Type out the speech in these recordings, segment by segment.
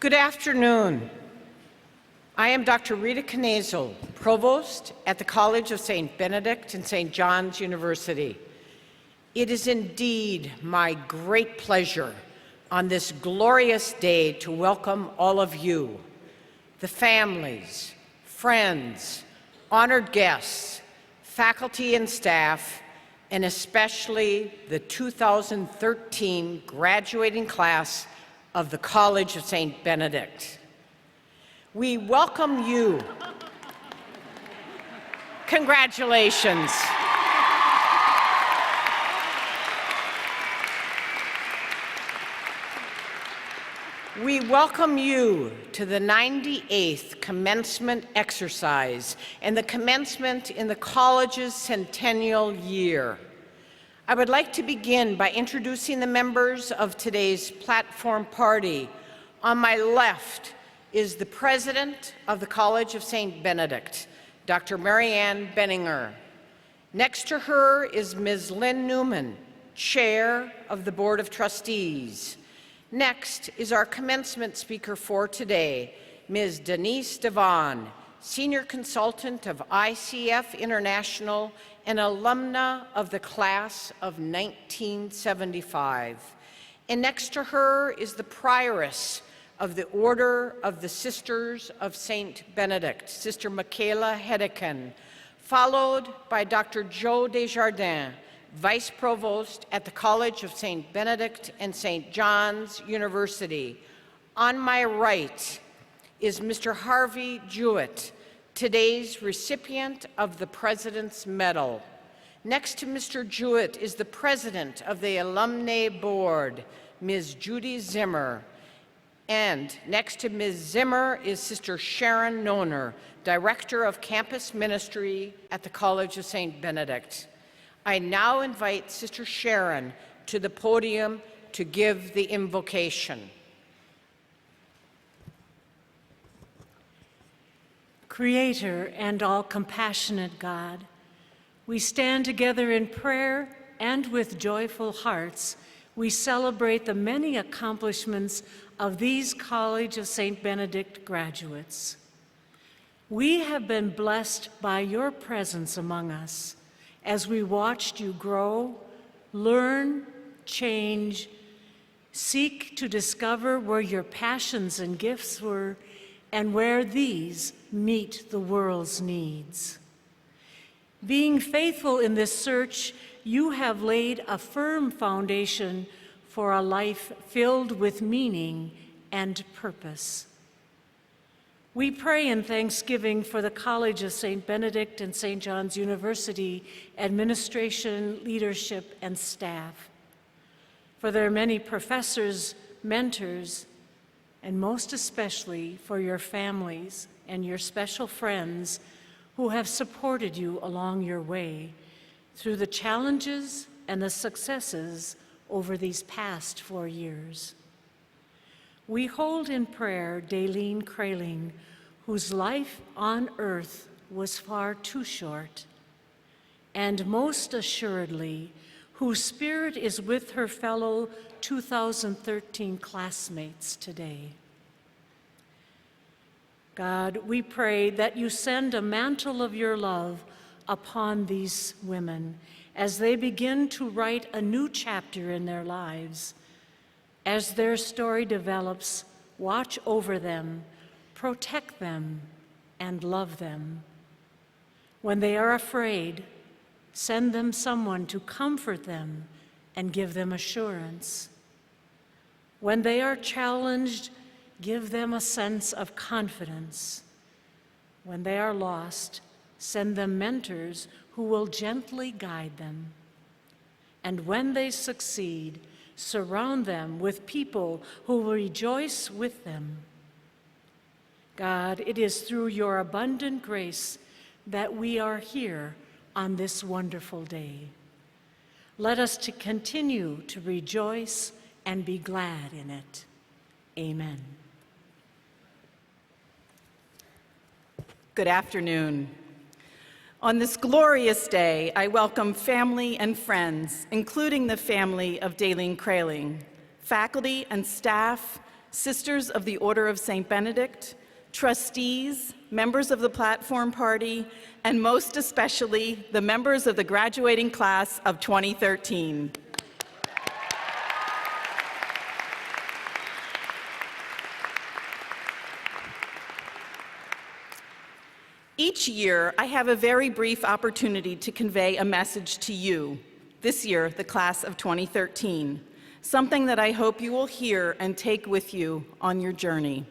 Good afternoon. I am Dr. Rita Knazel, Provost at the College of St. Benedict and St. John's University. It is indeed my great pleasure on this glorious day to welcome all of you, the families, friends, honored guests, faculty and staff, and especially the 2013 graduating class of the College of St. Benedict. We welcome you. Congratulations. We welcome you to the 98th commencement exercise and the commencement in the college's centennial year. I would like to begin by introducing the members of today's platform party. On my left is the president of the College of St. Benedict, Dr. Marianne Benninger. Next to her is Ms. Lynn Newman, chair of the Board of Trustees. Next is our commencement speaker for today, Ms. Denise DeVaan, senior consultant of ICF International and alumna of the class of 1975. And next to her is the prioress of the Order of the Sisters of St. Benedict, Sister Michaela Hedekin, followed by Dr. Joe Desjardins, Vice Provost at the College of St. Benedict and St. John's University. On my right is Mr. Harvey Jewett, today's recipient of the President's Medal. Next to Mr. Jewett is the President of the Alumni Board, Ms. Judy Zimmer. And next to Ms. Zimmer is Sister Sharon Noner, Director of Campus Ministry at the College of St. Benedict. I now invite Sister Sharon to the podium to give the invocation. Creator and all-compassionate God, we stand together in prayer and with joyful hearts we celebrate the many accomplishments of these College of St. Benedict graduates. We have been blessed by your presence among us as we watched you grow, learn, change, seek to discover where your passions and gifts were and where these meet the world's needs. Being faithful in this search, you have laid a firm foundation for a life filled with meaning and purpose. We pray in thanksgiving for the College of St. Benedict and St. John's University administration, leadership, and staff, for their many professors, mentors, and most especially for your families and your special friends who have supported you along your way through the challenges and the successes over these past 4 years. We hold in prayer Daylene Kraling, whose life on earth was far too short, and most assuredly, whose spirit is with her fellow 2013 classmates today. God, we pray that you send a mantle of your love upon these women as they begin to write a new chapter in their lives. As their story develops, watch over them, protect them, and love them. When they are afraid, send them someone to comfort them and give them assurance. When they are challenged, give them a sense of confidence. When they are lost, send them mentors who will gently guide them. And when they succeed, surround them with people who will rejoice with them. God, it is through your abundant grace that we are here on this wonderful day. Let us to continue to rejoice and be glad in it. Amen. Good afternoon. On this glorious day, I welcome family and friends, including the family of Daylene Kraling, faculty and staff, Sisters of the Order of St. Benedict, trustees, members of the Platform Party, and most especially the members of the graduating class of 2013. Each year, I have a very brief opportunity to convey a message to you, this year, the class of 2013, something that I hope you will hear and take with you on your journey.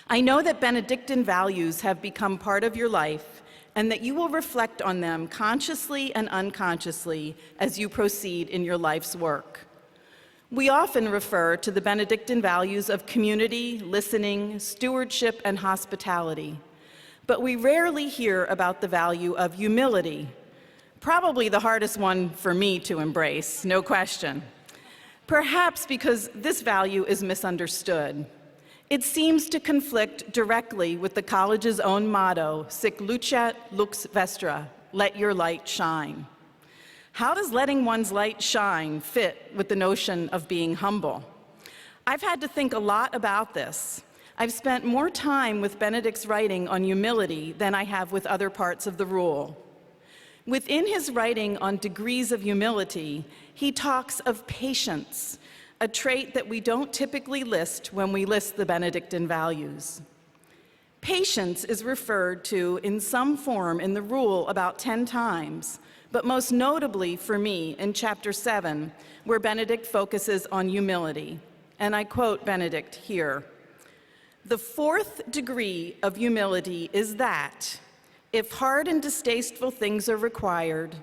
I know that Benedictine values have become part of your life and that you will reflect on them consciously and unconsciously as you proceed in your life's work. We often refer to the Benedictine values of community, listening, stewardship, and hospitality. But we rarely hear about the value of humility, probably the hardest one for me to embrace, no question. Perhaps because this value is misunderstood. It seems to conflict directly with the college's own motto, Sic lucet lux vestra, let your light shine. How does letting one's light shine fit with the notion of being humble? I've had to think a lot about this. I've spent more time with Benedict's writing on humility than I have with other parts of the rule. Within his writing on degrees of humility, he talks of patience, a trait that we don't typically list when we list the Benedictine values. Patience is referred to in some form in the rule about 10 times, but most notably for me in chapter 7, where Benedict focuses on humility. And I quote Benedict here. The fourth degree of humility is that, if hard and distasteful things are required,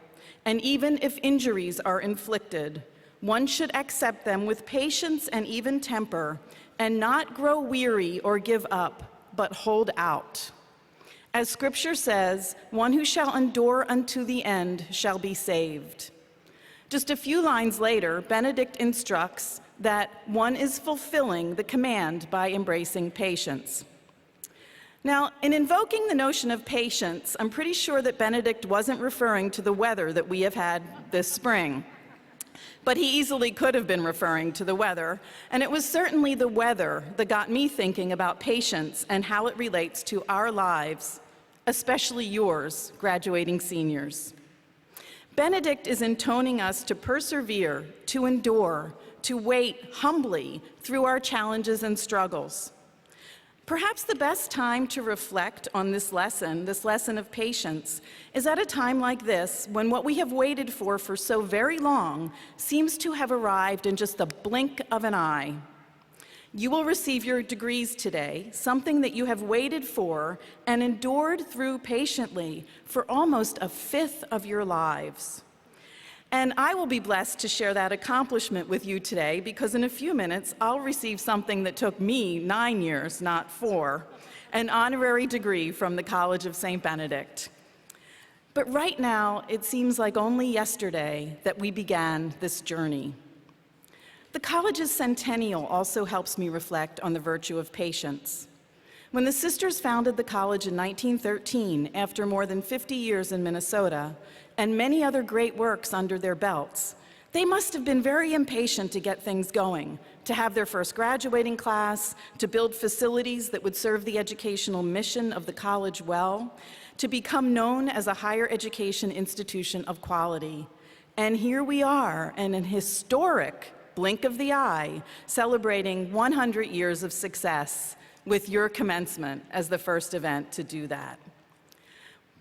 and even if injuries are inflicted, one should accept them with patience and even temper, and not grow weary or give up, but hold out. As Scripture says, one who shall endure unto the end shall be saved. Just a few lines later, Benedict instructs that one is fulfilling the command by embracing patience. Now, in invoking the notion of patience, I'm pretty sure that Benedict wasn't referring to the weather that we have had this spring. But he easily could have been referring to the weather, and it was certainly the weather that got me thinking about patience and how it relates to our lives, especially yours, graduating seniors. Benedict is intoning us to persevere, to endure, to wait humbly through our challenges and struggles. Perhaps the best time to reflect on this lesson of patience, is at a time like this when what we have waited for so very long seems to have arrived in just the blink of an eye. You will receive your degrees today, something that you have waited for and endured through patiently for almost a fifth of your lives. And I will be blessed to share that accomplishment with you today because in a few minutes, I'll receive something that took me 9 years, not 4, an honorary degree from the College of St. Benedict. But right now, it seems like only yesterday that we began this journey. The college's centennial also helps me reflect on the virtue of patience. When the sisters founded the college in 1913, after more than 50 years in Minnesota, and many other great works under their belts, they must have been very impatient to get things going, to have their first graduating class, to build facilities that would serve the educational mission of the college well, to become known as a higher education institution of quality. And here we are, in an historic blink of the eye, celebrating 100 years of success with your commencement as the first event to do that.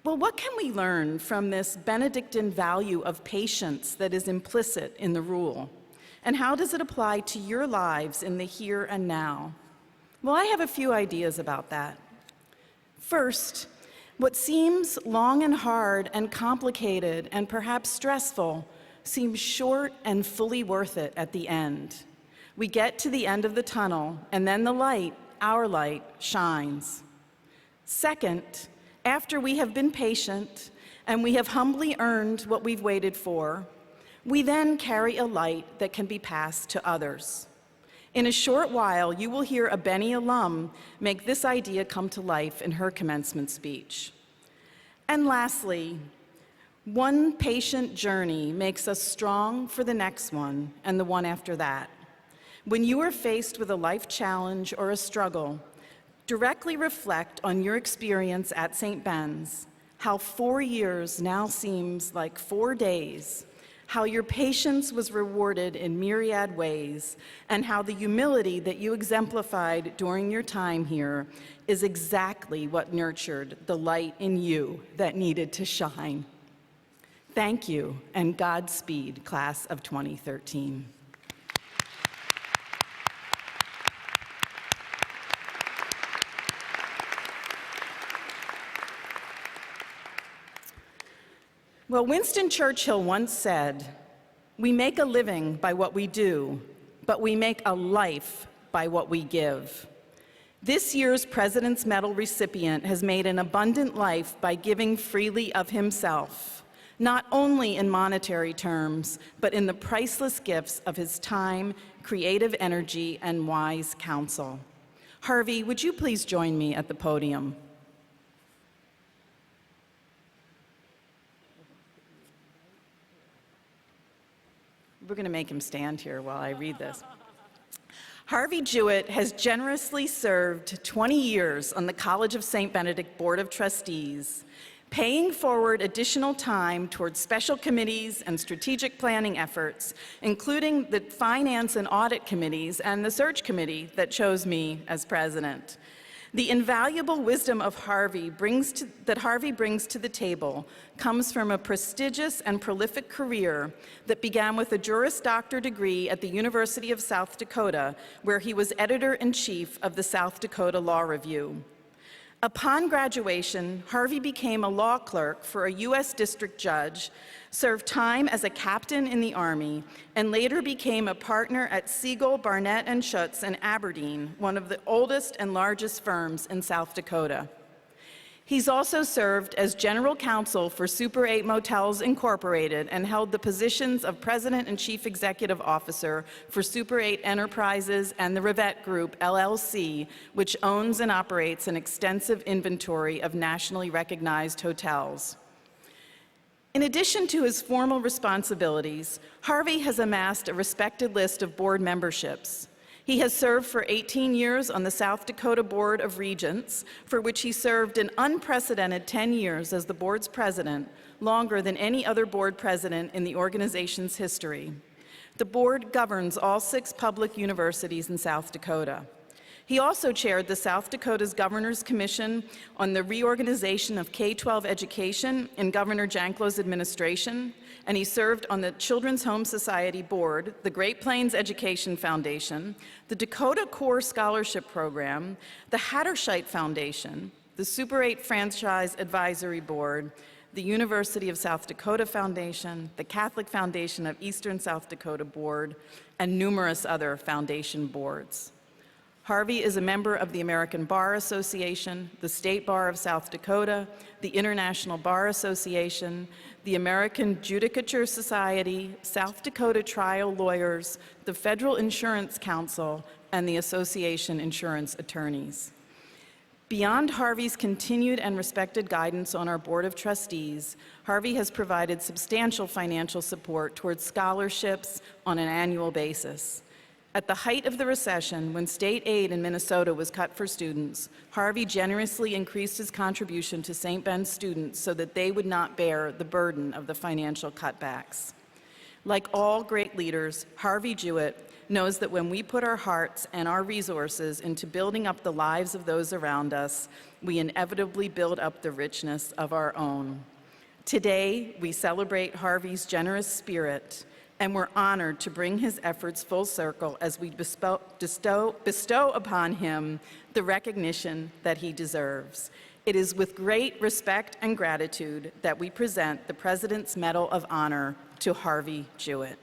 Well, what can we learn from this Benedictine value of patience that is implicit in the rule? And how does it apply to your lives in the here and now? Well, I have a few ideas about that. First, what seems long and hard and complicated and perhaps stressful seems short and fully worth it at the end. We get to the end of the tunnel, and then the light, our light, shines. Second, after we have been patient and we have humbly earned what we've waited for, we then carry a light that can be passed to others. In a short while, you will hear a Benny alum make this idea come to life in her commencement speech. And lastly, one patient journey makes us strong for the next one and the one after that. When you are faced with a life challenge or a struggle, directly reflect on your experience at St. Ben's, how 4 years now seems like 4 days, how your patience was rewarded in myriad ways, and how the humility that you exemplified during your time here is exactly what nurtured the light in you that needed to shine. Thank you, and Godspeed, class of 2013. Well, Winston Churchill once said, "We make a living by what we do, but we make a life by what we give." This year's President's Medal recipient has made an abundant life by giving freely of himself, not only in monetary terms, but in the priceless gifts of his time, creative energy, and wise counsel. Harvey, would you please join me at the podium? We're going to make him stand here while I read this. Harvey Jewett has generously served 20 years on the College of St. Benedict Board of Trustees, paying forward additional time towards special committees and strategic planning efforts, including the Finance and Audit Committees and the Search Committee that chose me as president. The invaluable wisdom of that Harvey brings to the table comes from a prestigious and prolific career that began with a Juris Doctor degree at the University of South Dakota, where he was editor-in-chief of the South Dakota Law Review. Upon graduation, Harvey became a law clerk for a U.S. district judge, served time as a captain in the Army, and later became a partner at Siegel, Barnett & Schutz in Aberdeen, one of the oldest and largest firms in South Dakota. He's also served as general counsel for Super 8 Motels Incorporated and held the positions of president and chief executive officer for Super 8 Enterprises and the Rivette Group, LLC, which owns and operates an extensive inventory of nationally recognized hotels. In addition to his formal responsibilities, Harvey has amassed a respected list of board memberships. He has served for 18 years on the South Dakota Board of Regents, for which he served an unprecedented 10 years as the board's president, longer than any other board president in the organization's history. The board governs all 6 public universities in South Dakota. He also chaired the South Dakota's Governor's Commission on the reorganization of K-12 education in Governor Janklo's administration, and he served on the Children's Home Society Board, the Great Plains Education Foundation, the Dakota Core Scholarship Program, the Hatterscheit Foundation, the Super 8 Franchise Advisory Board, the University of South Dakota Foundation, the Catholic Foundation of Eastern South Dakota Board, and numerous other foundation boards. Harvey is a member of the American Bar Association, the State Bar of South Dakota, the International Bar Association, the American Judicature Society, South Dakota Trial Lawyers, the Federal Insurance Council, and the Association Insurance Attorneys. Beyond Harvey's continued and respected guidance on our Board of Trustees, Harvey has provided substantial financial support towards scholarships on an annual basis. At the height of the recession, when state aid in Minnesota was cut for students, Harvey generously increased his contribution to St. Ben's students so that they would not bear the burden of the financial cutbacks. Like all great leaders, Harvey Jewett knows that when we put our hearts and our resources into building up the lives of those around us, we inevitably build up the richness of our own. Today, we celebrate Harvey's generous spirit, and we're honored to bring his efforts full circle as we bestow upon him the recognition that he deserves. It is with great respect and gratitude that we present the President's Medal of Honor to Harvey Jewett.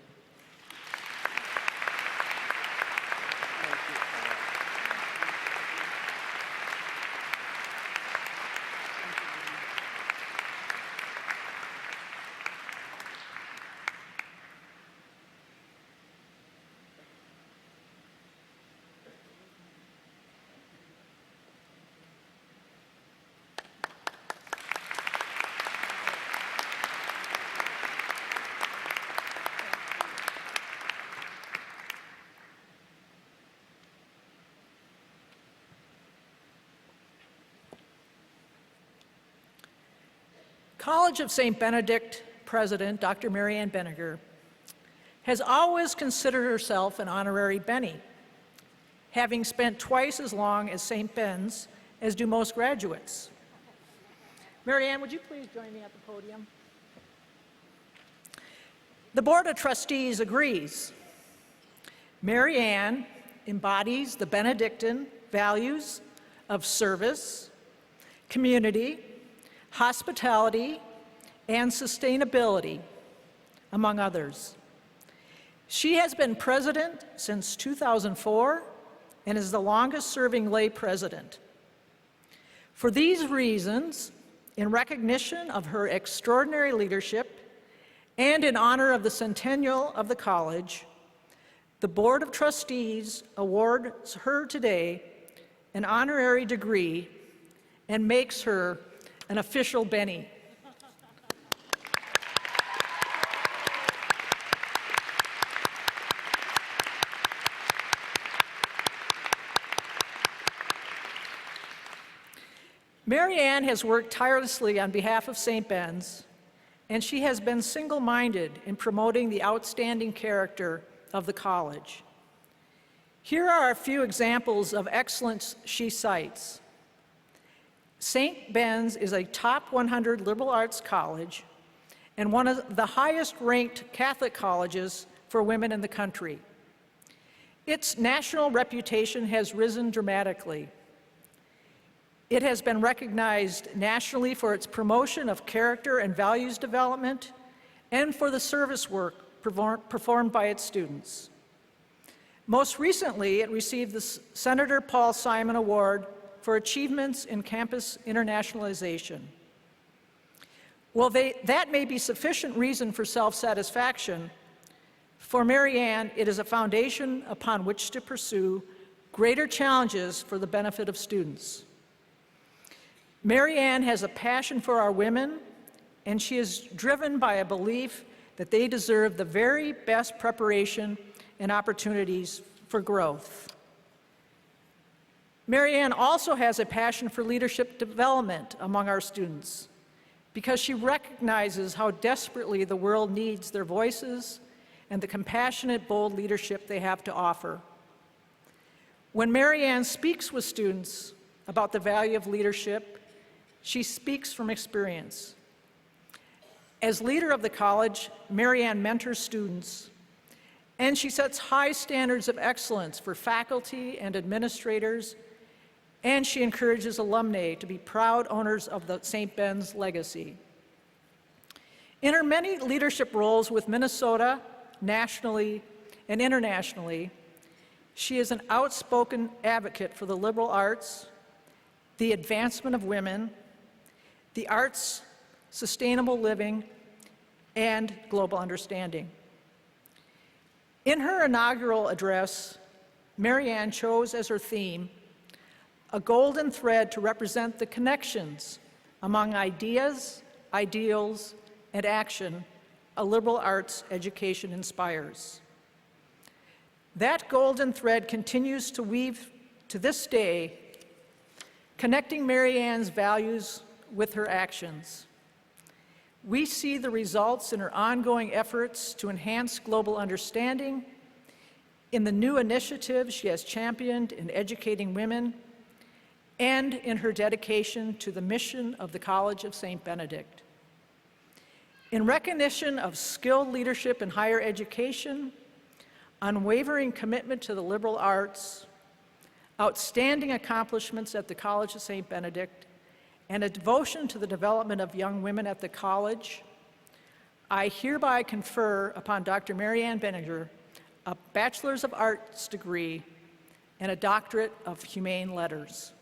College of St. Benedict President, Dr. Mary Ann Benninger, has always considered herself an honorary Benny, having spent twice as long as St. Ben's as do most graduates. Mary Ann, would you please join me at the podium? The Board of Trustees agrees. Mary Ann embodies the Benedictine values of service, community, hospitality, and sustainability, among others. She has been president since 2004 and is the longest-serving lay president. For these reasons, in recognition of her extraordinary leadership and in honor of the centennial of the college, the Board of Trustees awards her today an honorary degree and makes her an official Benny. Mary Ann has worked tirelessly on behalf of St. Ben's, and she has been single-minded in promoting the outstanding character of the college. Here are a few examples of excellence she cites. St. Ben's is a top 100 liberal arts college and one of the highest-ranked Catholic colleges for women in the country. Its national reputation has risen dramatically. It has been recognized nationally for its promotion of character and values development and for the service work performed by its students. Most recently, it received the Senator Paul Simon Award for achievements in campus internationalization. While that may be sufficient reason for self-satisfaction, for Mary Ann, it is a foundation upon which to pursue greater challenges for the benefit of students. Mary Ann has a passion for our women, and she is driven by a belief that they deserve the very best preparation and opportunities for growth. Mary Ann also has a passion for leadership development among our students because she recognizes how desperately the world needs their voices and the compassionate, bold leadership they have to offer. When Mary Ann speaks with students about the value of leadership, she speaks from experience. As leader of the college, Mary Ann mentors students, and she sets high standards of excellence for faculty and administrators, and she encourages alumni to be proud owners of the St. Ben's legacy. In her many leadership roles with Minnesota, nationally and internationally, she is an outspoken advocate for the liberal arts, the advancement of women, the arts, sustainable living, and global understanding. In her inaugural address, Mary Ann chose as her theme a golden thread to represent the connections among ideas, ideals, and action a liberal arts education inspires. That golden thread continues to weave to this day, connecting Mary Ann's values with her actions. We see the results in her ongoing efforts to enhance global understanding, in the new initiatives she has championed in educating women, and in her dedication to the mission of the College of St. Benedict. In recognition of skilled leadership in higher education, unwavering commitment to the liberal arts, outstanding accomplishments at the College of St. Benedict, and a devotion to the development of young women at the college, I hereby confer upon Dr. Mary Ann Benninger a Bachelor's of Arts degree and a Doctorate of Humane Letters.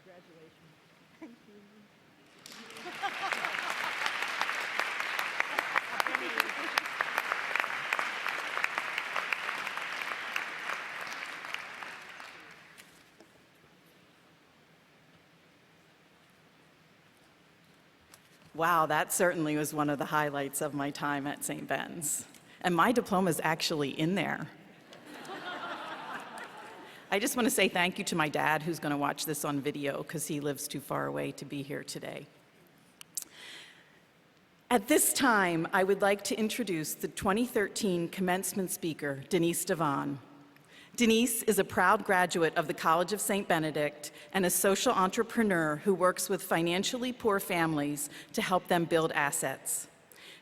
Congratulations. Thank you. Wow, that certainly was one of the highlights of my time at St. Ben's. And my diploma's actually in there. I just want to say thank you to my dad, who's going to watch this on video because he lives too far away to be here today. At this time, I would like to introduce the 2013 commencement speaker, Denise DeVaan. Denise is a proud graduate of the College of St. Benedict and a social entrepreneur who works with financially poor families to help them build assets.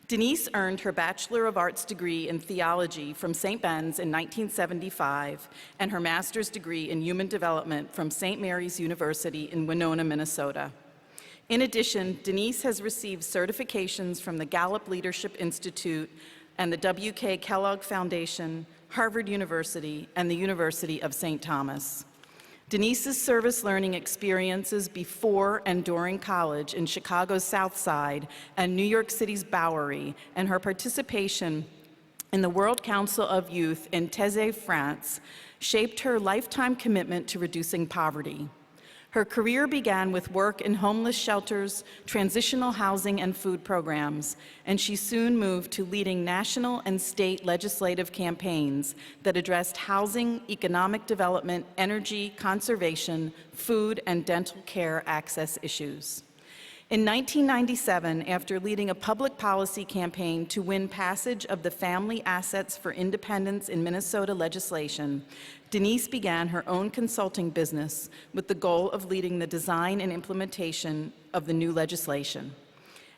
Denise earned her Bachelor of Arts degree in theology from St. Ben's in 1975 and her master's degree in human development from St. Mary's University in Winona, Minnesota. In addition, Denise has received certifications from the Gallup Leadership Institute and the W.K. Kellogg Foundation, Harvard University, and the University of St. Thomas. Denise's service learning experiences before and during college in Chicago's South Side and New York City's Bowery, and her participation in the World Council of Youth in Thèse, France, shaped her lifetime commitment to reducing poverty. Her career began with work in homeless shelters, transitional housing, and food programs, and she soon moved to leading national and state legislative campaigns that addressed housing, economic development, energy, conservation, food, and dental care access issues. In 1997, after leading a public policy campaign to win passage of the Family Assets for Independence in Minnesota legislation, Denise began her own consulting business with the goal of leading the design and implementation of the new legislation.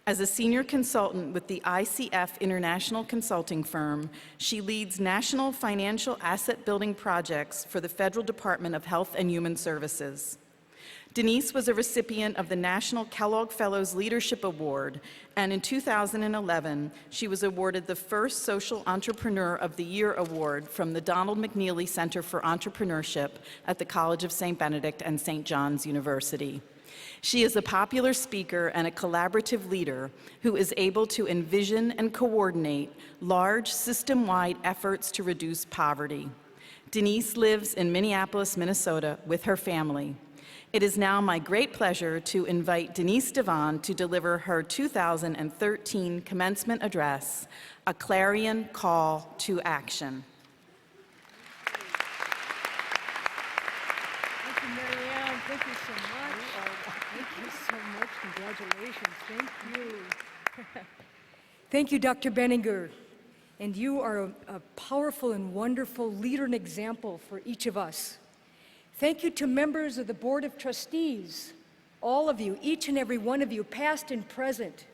As a senior consultant with the ICF International Consulting Firm, she leads national financial asset building projects for the Federal Department of Health and Human Services. Denise was a recipient of the National Kellogg Fellows Leadership Award, and in 2011, she was awarded the first Social Entrepreneur of the Year award from the Donald McNeely Center for Entrepreneurship at the College of St. Benedict and St. John's University. She is a popular speaker and a collaborative leader who is able to envision and coordinate large system-wide efforts to reduce poverty. Denise lives in Minneapolis, Minnesota with her family. It is now my great pleasure to invite Denise DeVaan to deliver her 2013 commencement address, A Clarion Call to Action. Thank you, Marianne. Thank you so much. Thank you so much. Congratulations. Thank you. Thank you, Dr. Benninger. And you are a powerful and wonderful leader and example for each of us. Thank you to members of the Board of Trustees, all of you, each and every one of you, past and present,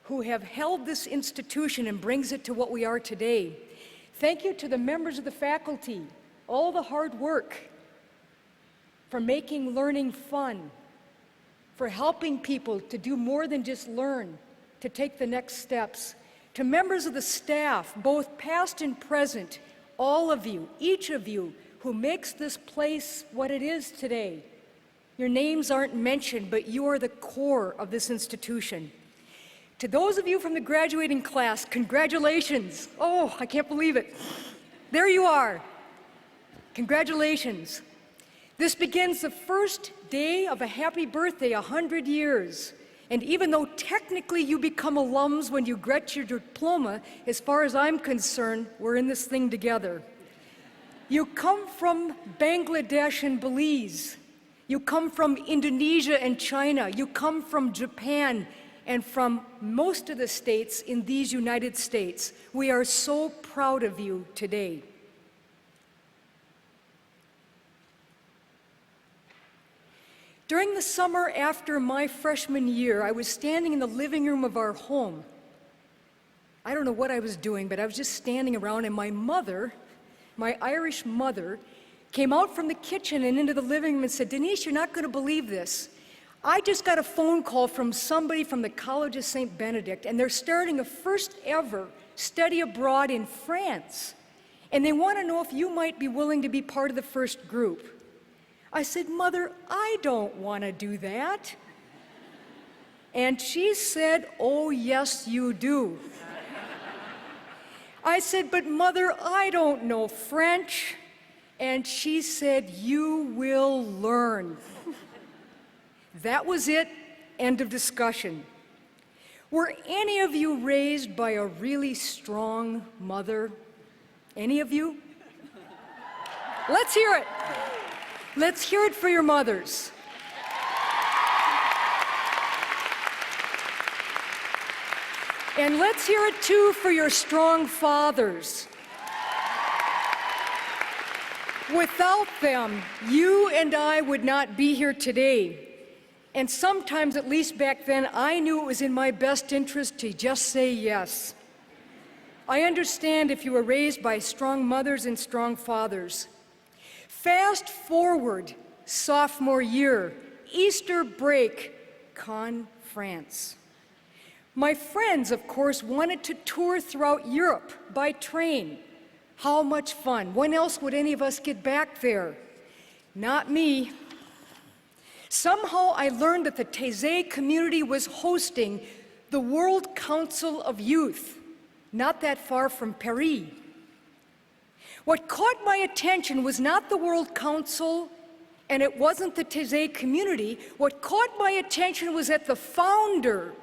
who have held this institution and brings it to what we are today. Thank you to the members of the faculty, all the hard work, for making learning fun, for helping people to do more than just learn, to take the next steps. To members of the staff, both past and present, all of you, each of you, who makes this place what it is today. Your names aren't mentioned, but you are the core of this institution. To those of you from the graduating class, congratulations. Oh, I can't believe it. There you are. Congratulations. This begins the first day of a happy birthday, 100 years. And even though technically you become alums when you get your diploma, as far as I'm concerned, we're in this thing together. You come from Bangladesh and Belize. You come from Indonesia and China. You come from Japan and from most of the states in these United States. We are so proud of you today. During the summer after my freshman year, I was standing in the living room of our home. I don't know what I was doing, but I was just standing around, and my mother, my Irish mother, came out from the kitchen and into the living room and said, "Denise, you're not going to believe this. I just got a phone call from somebody from the College of St. Benedict, and they're starting a first ever study abroad in France. And they want to know if you might be willing to be part of the first group." I said, "Mother, I don't want to do that." And she said, "Oh, yes, you do." I said, "But Mother, I don't know French." And she said, "You will learn." That was it. End of discussion. Were any of you raised by a really strong mother? Any of you? Let's hear it. Let's hear it for your mothers. And let's hear it too for your strong fathers. Without them, you and I would not be here today. And sometimes, at least back then, I knew it was in my best interest to just say yes. I understand if you were raised by strong mothers and strong fathers. Fast forward, sophomore year, Easter break, Cannes, France. My friends, of course, wanted to tour throughout Europe by train. How much fun. When else would any of us get back there? Not me. Somehow I learned that the Taizé community was hosting the World Council of Youth, not that far from Paris. What caught my attention was not the World Council, and it wasn't the Taizé community. What caught my attention was that the founder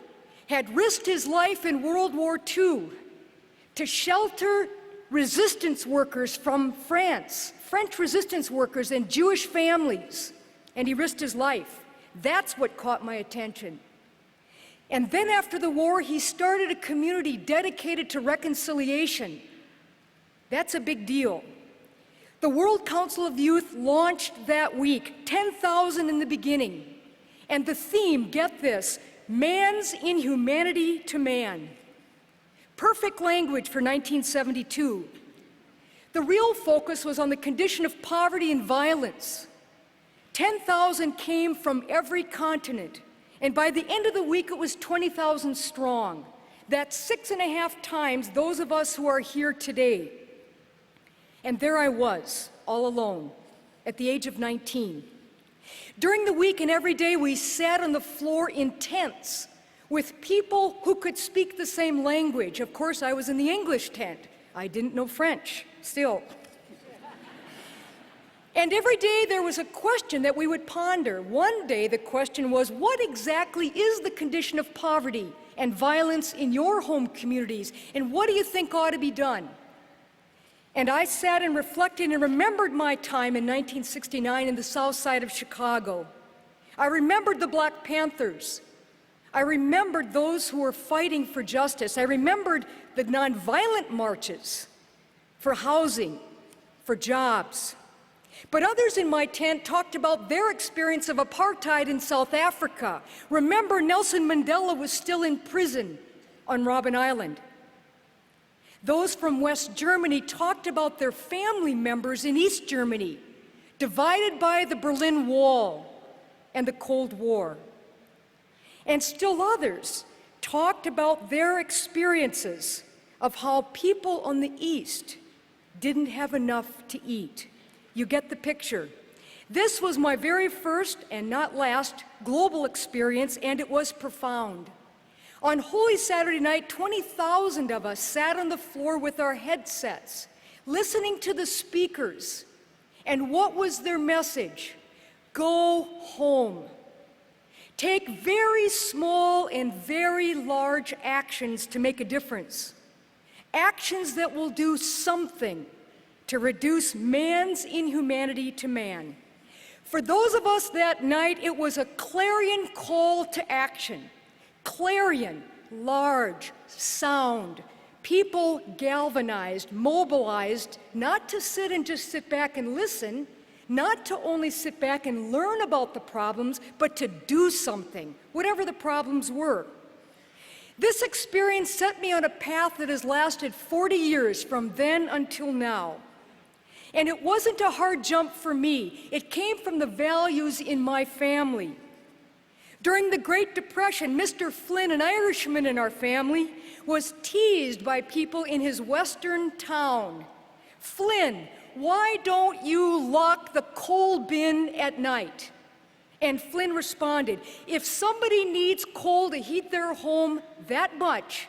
had risked his life in World War II to shelter resistance workers from France, French resistance workers and Jewish families, and he risked his life. That's what caught my attention. And then after the war, he started a community dedicated to reconciliation. That's a big deal. The World Council of Youth launched that week, 10,000 in the beginning. And the theme, get this, man's inhumanity to man. Perfect language for 1972. The real focus was on the condition of poverty and violence. 10,000 came from every continent, and by the end of the week it was 20,000 strong. That's 6.5 times those of us who are here today. And there I was, all alone, at the age of 19. During the week and every day, we sat on the floor in tents with people who could speak the same language. Of course, I was in the English tent. I didn't know French, still. And every day there was a question that we would ponder. One day the question was, what exactly is the condition of poverty and violence in your home communities, and what do you think ought to be done? And I sat and reflected and remembered my time in 1969 in the south side of Chicago. I remembered the Black Panthers. I remembered those who were fighting for justice. I remembered the nonviolent marches for housing, for jobs. But others in my tent talked about their experience of apartheid in South Africa. Remember, Nelson Mandela was still in prison on Robben Island. Those from West Germany talked about their family members in East Germany, divided by the Berlin Wall and the Cold War. And still others talked about their experiences of how people on the East didn't have enough to eat. You get the picture. This was my very first and not last global experience, and it was profound. On Holy Saturday night, 20,000 of us sat on the floor with our headsets, listening to the speakers. And what was their message? Go home. Take very small and very large actions to make a difference. Actions that will do something to reduce man's inhumanity to man. For those of us that night, it was a clarion call to action. Clarion, large, sound. People galvanized, mobilized, not to sit and just sit back and listen, not to only sit back and learn about the problems, but to do something, whatever the problems were. This experience set me on a path that has lasted 40 years from then until now. And it wasn't a hard jump for me. It came from the values in my family. During the Great Depression, Mr. Flynn, an Irishman in our family, was teased by people in his western town. Flynn, why don't you lock the coal bin at night? And Flynn responded, if somebody needs coal to heat their home that much,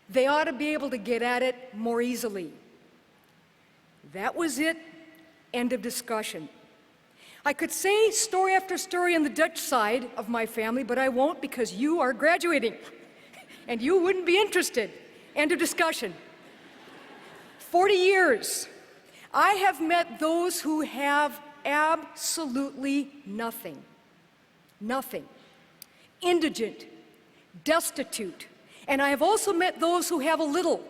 they ought to be able to get at it more easily. That was it. End of discussion. I could say story after story on the Dutch side of my family, but I won't because you are graduating. and you wouldn't be interested. End of discussion. 40 years. I have met those who have absolutely nothing. Nothing. Indigent, destitute. And I have also met those who have a little.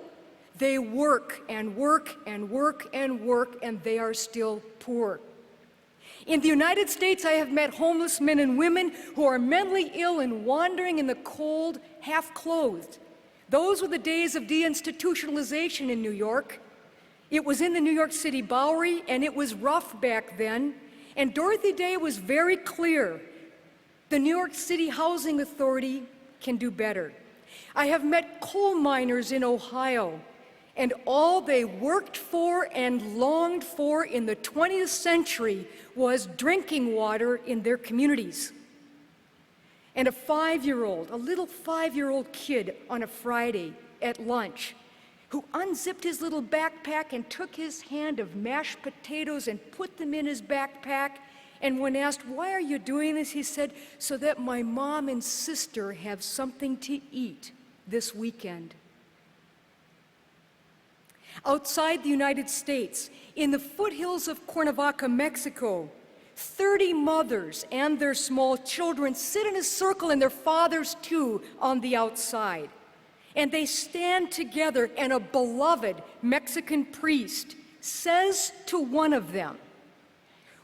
They work and work and work and work, and they are still poor. In the United States, I have met homeless men and women who are mentally ill and wandering in the cold, half-clothed. Those were the days of deinstitutionalization in New York. It was in the New York City Bowery, and it was rough back then. And Dorothy Day was very clear. The New York City Housing Authority can do better. I have met coal miners in Ohio, and all they worked for and longed for in the 20th century was drinking water in their communities. And a 5-year-old, a little 5-year-old kid on a Friday at lunch, who unzipped his little backpack and took his hand of mashed potatoes and put them in his backpack. And when asked, "Why are you doing this?" he said, "So that my mom and sister have something to eat this weekend." Outside the United States, in the foothills of Cuernavaca, Mexico, 30 mothers and their small children sit in a circle, and their fathers too, on the outside. And they stand together, and a beloved Mexican priest says to one of them,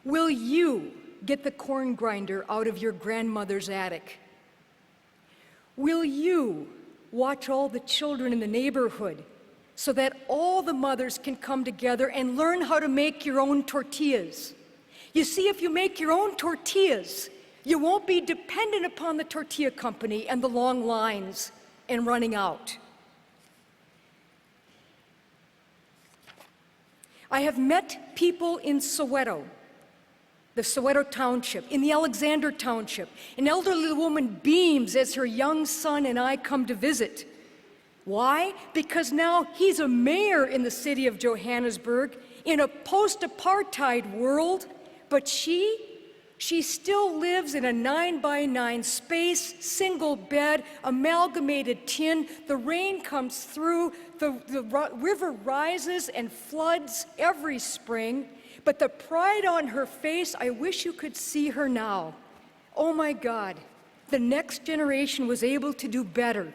"Will you get the corn grinder out of your grandmother's attic? Will you watch all the children in the neighborhood so that all the mothers can come together and learn how to make your own tortillas? You see, if you make your own tortillas, you won't be dependent upon the tortilla company and the long lines and running out." I have met people in Soweto, the Soweto Township, in the Alexander Township. An elderly woman beams as her young son and I come to visit. Why? Because now he's a mayor in the city of Johannesburg in a post-apartheid world, but she still lives in a 9-by-9 space, single bed, amalgamated tin. The rain comes through, the river rises and floods every spring, but the pride on her face, I wish you could see her now. Oh my God, the next generation was able to do better.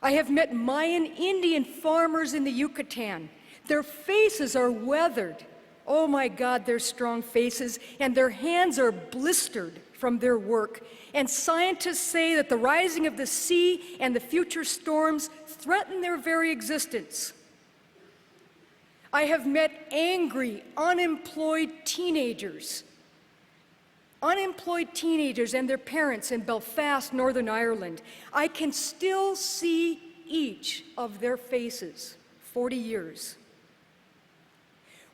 I have met Mayan Indian farmers in the Yucatan. Their faces are weathered. Oh my God, their strong faces, and their hands are blistered from their work. And scientists say that the rising of the sea and the future storms threaten their very existence. I have met angry, unemployed teenagers and their parents in Belfast, Northern Ireland. I can still see each of their faces 40 years.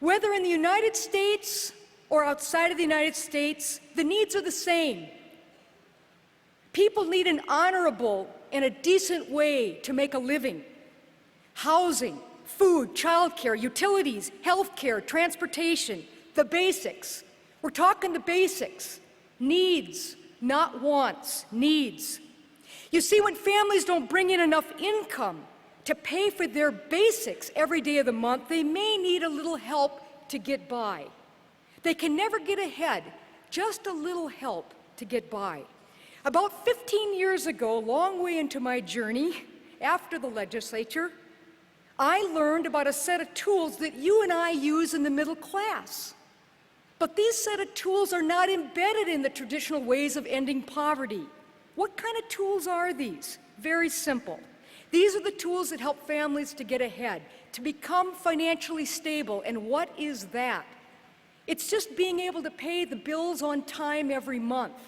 Whether in the United States or outside of the United States, the needs are the same. People need an honorable and a decent way to make a living. Housing, food, childcare, utilities, healthcare, transportation, the basics. We're talking the basics. Needs, not wants, needs. You see, when families don't bring in enough income to pay for their basics every day of the month, they may need a little help to get by. They can never get ahead, just a little help to get by. About 15 years ago, a long way into my journey, after the legislature, I learned about a set of tools that you and I use in the middle class. But these set of tools are not embedded in the traditional ways of ending poverty. What kind of tools are these? Very simple. These are the tools that help families to get ahead, to become financially stable. And what is that? It's just being able to pay the bills on time every month.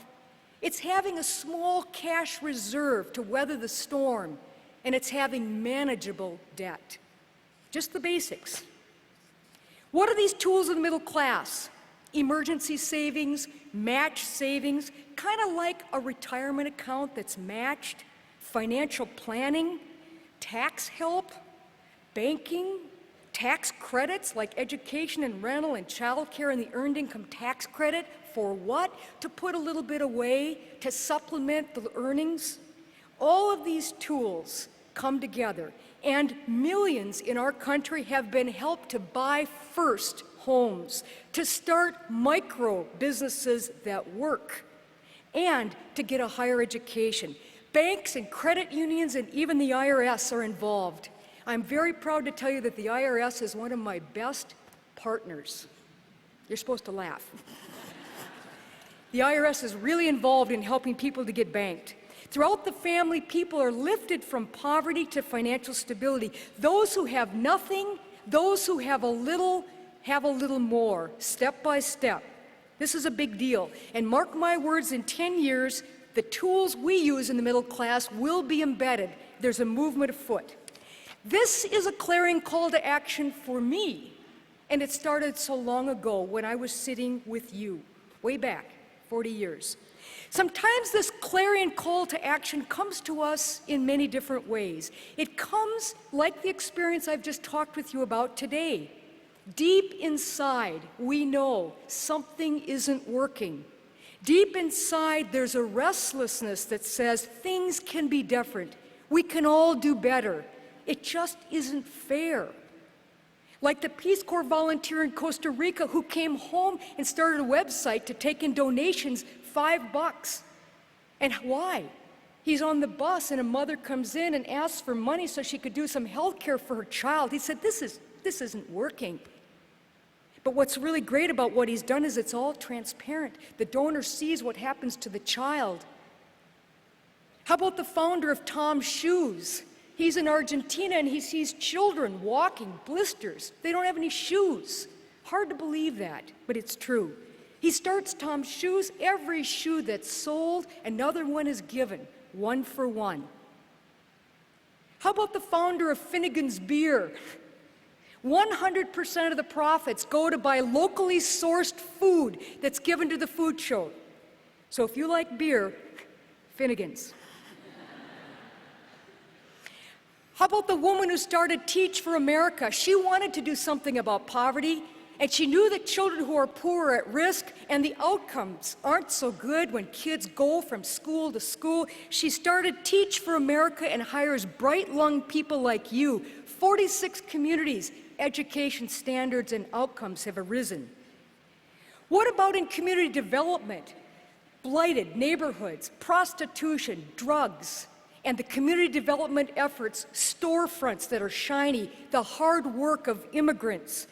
It's having a small cash reserve to weather the storm, and it's having manageable debt. Just the basics. What are these tools of the middle class? Emergency savings, match savings, kind of like a retirement account that's matched, financial planning, tax help, banking, tax credits like education and rental and childcare and the earned income tax credit. For what? To put a little bit away to supplement the earnings. All of these tools come together, and millions in our country have been helped to buy first homes, to start micro businesses that work, and to get a higher education. Banks and credit unions and even the IRS are involved. I'm very proud to tell you that the IRS is one of my best partners. You're supposed to laugh. The IRS is really involved in helping people to get banked. Throughout the family, people are lifted from poverty to financial stability. Those who have nothing, those who have a little more, step by step. This is a big deal. And mark my words, in 10 years, the tools we use in the middle class will be embedded. There's a movement afoot. This is a clarion call to action for me. And it started so long ago when I was sitting with you, way back, 40 years. Sometimes this clarion call to action comes to us in many different ways. It comes like the experience I've just talked with you about today. Deep inside, we know something isn't working. Deep inside, there's a restlessness that says things can be different. We can all do better. It just isn't fair. Like the Peace Corps volunteer in Costa Rica who came home and started a website to take in donations, $5. And why? He's on the bus and a mother comes in and asks for money so she could do some health care for her child. He said, this isn't working. But what's really great about what he's done is it's all transparent. The donor sees what happens to the child. How about the founder of Tom's Shoes? He's in Argentina and he sees children walking, blisters. They don't have any shoes. Hard to believe that, but it's true. He starts Tom's Shoes. Every shoe that's sold, another one is given, 1 for 1. How about the founder of Finnegan's Beer? 100% of the profits go to buy locally sourced food that's given to the food show. So if you like beer, Finnegan's. How about the woman who started Teach for America? She wanted to do something about poverty, and she knew that children who are poor are at risk, and the outcomes aren't so good when kids go from school to school. She started Teach for America and hires bright-lunged people like you. 46 communities, education standards and outcomes have arisen. What about in community development? Blighted neighborhoods, prostitution, drugs, and the community development efforts, storefronts that are shiny, the hard work of immigrants.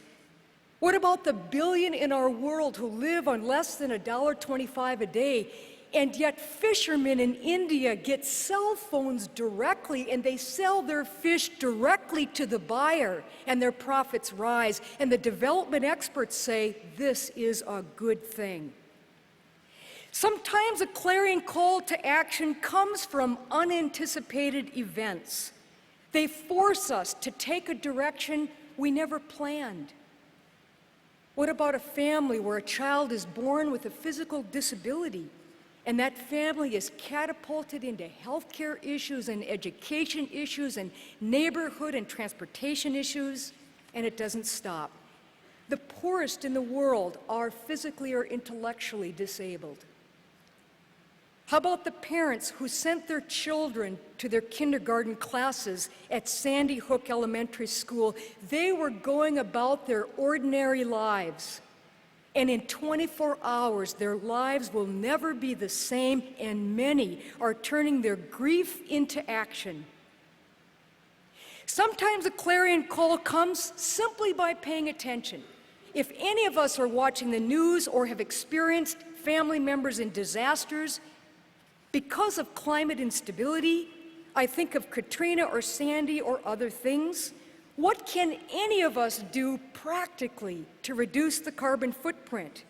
What about the billion in our world who live on less than $1.25 a day, and yet fishermen in India get cell phones directly and they sell their fish directly to the buyer and their profits rise, and the development experts say this is a good thing. Sometimes a clarion call to action comes from unanticipated events. They force us to take a direction we never planned. What about a family where a child is born with a physical disability and that family is catapulted into healthcare issues and education issues and neighborhood and transportation issues, and it doesn't stop? The poorest in the world are physically or intellectually disabled. How about the parents who sent their children to their kindergarten classes at Sandy Hook Elementary School? They were going about their ordinary lives, and in 24 hours, their lives will never be the same, and many are turning their grief into action. Sometimes a clarion call comes simply by paying attention. If any of us are watching the news or have experienced family members in disasters, because of climate instability, I think of Katrina or Sandy or other things. What can any of us do practically to reduce the carbon footprint?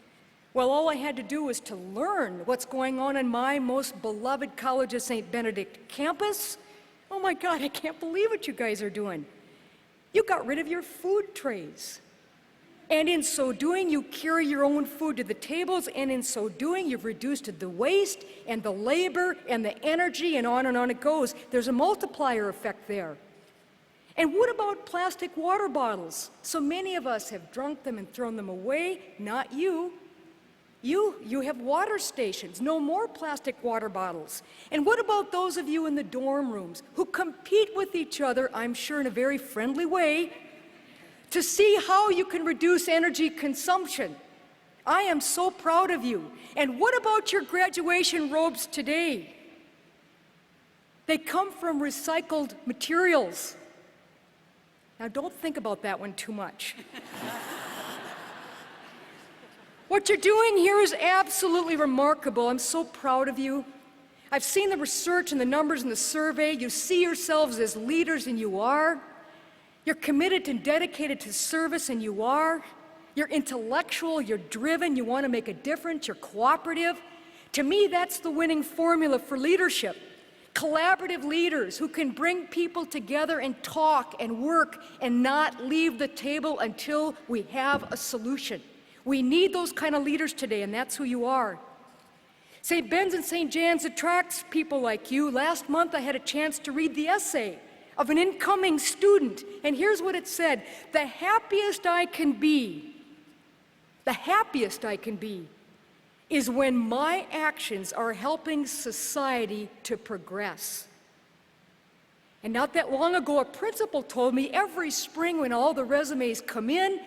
Well, all I had to do was to learn what's going on in my most beloved College of St. Benedict campus. Oh my God, I can't believe what you guys are doing. You got rid of your food trays. And in so doing, you carry your own food to the tables, and in so doing, you've reduced the waste and the labor and the energy, and on it goes. There's a multiplier effect there. And what about plastic water bottles? So many of us have drunk them and thrown them away, not you. You have water stations, no more plastic water bottles. And what about those of you in the dorm rooms who compete with each other, I'm sure in a very friendly way, to see how you can reduce energy consumption? I am so proud of you. And what about your graduation robes today? They come from recycled materials. Now don't think about that one too much. What you're doing here is absolutely remarkable. I'm so proud of you. I've seen the research and the numbers in the survey. You see yourselves as leaders, and you are. You're committed and dedicated to service, and you are. You're intellectual, you're driven, you want to make a difference, you're cooperative. To me, that's the winning formula for leadership. Collaborative leaders who can bring people together and talk and work and not leave the table until we have a solution. We need those kind of leaders today, and that's who you are. St. Ben's and St. Jan's attracts people like you. Last month, I had a chance to read the essay of an incoming student, and here's what it said: the happiest I can be is when my actions are helping society to progress. And not that long ago, a principal told me every spring when all the resumes come in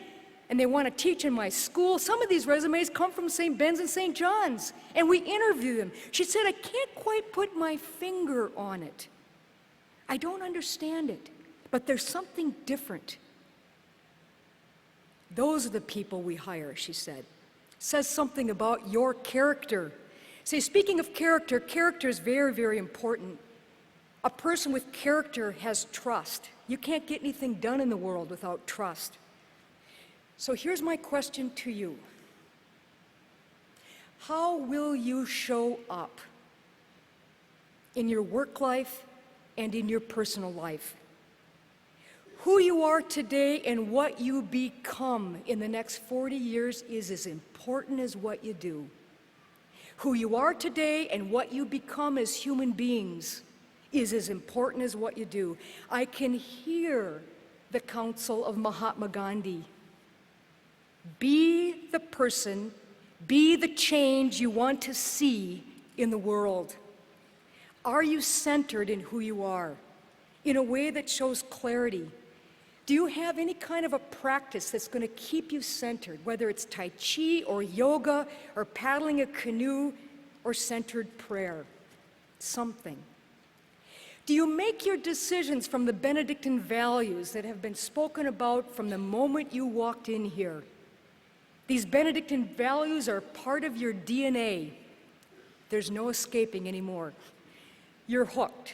and they want to teach in my school, some of these resumes come from St. Ben's and St. John's, and we interview them. She said, I can't quite put my finger on it. I don't understand it, but there's something different. Those are the people we hire, she said. Says something about your character. Say, speaking of character, character is very, very important. A person with character has trust. You can't get anything done in the world without trust. So here's my question to you. How will you show up in your work life and in your personal life? Who you are today and what you become in the next 40 years is as important as what you do. Who you are today and what you become as human beings is as important as what you do. I can hear the counsel of Mahatma Gandhi. Be the person, be the change you want to see in the world. Are you centered in who you are in a way that shows clarity? Do you have any kind of a practice that's going to keep you centered, whether it's Tai Chi or yoga or paddling a canoe or centered prayer? Something. Do you make your decisions from the Benedictine values that have been spoken about from the moment you walked in here? These Benedictine values are part of your DNA. There's no escaping anymore. You're hooked.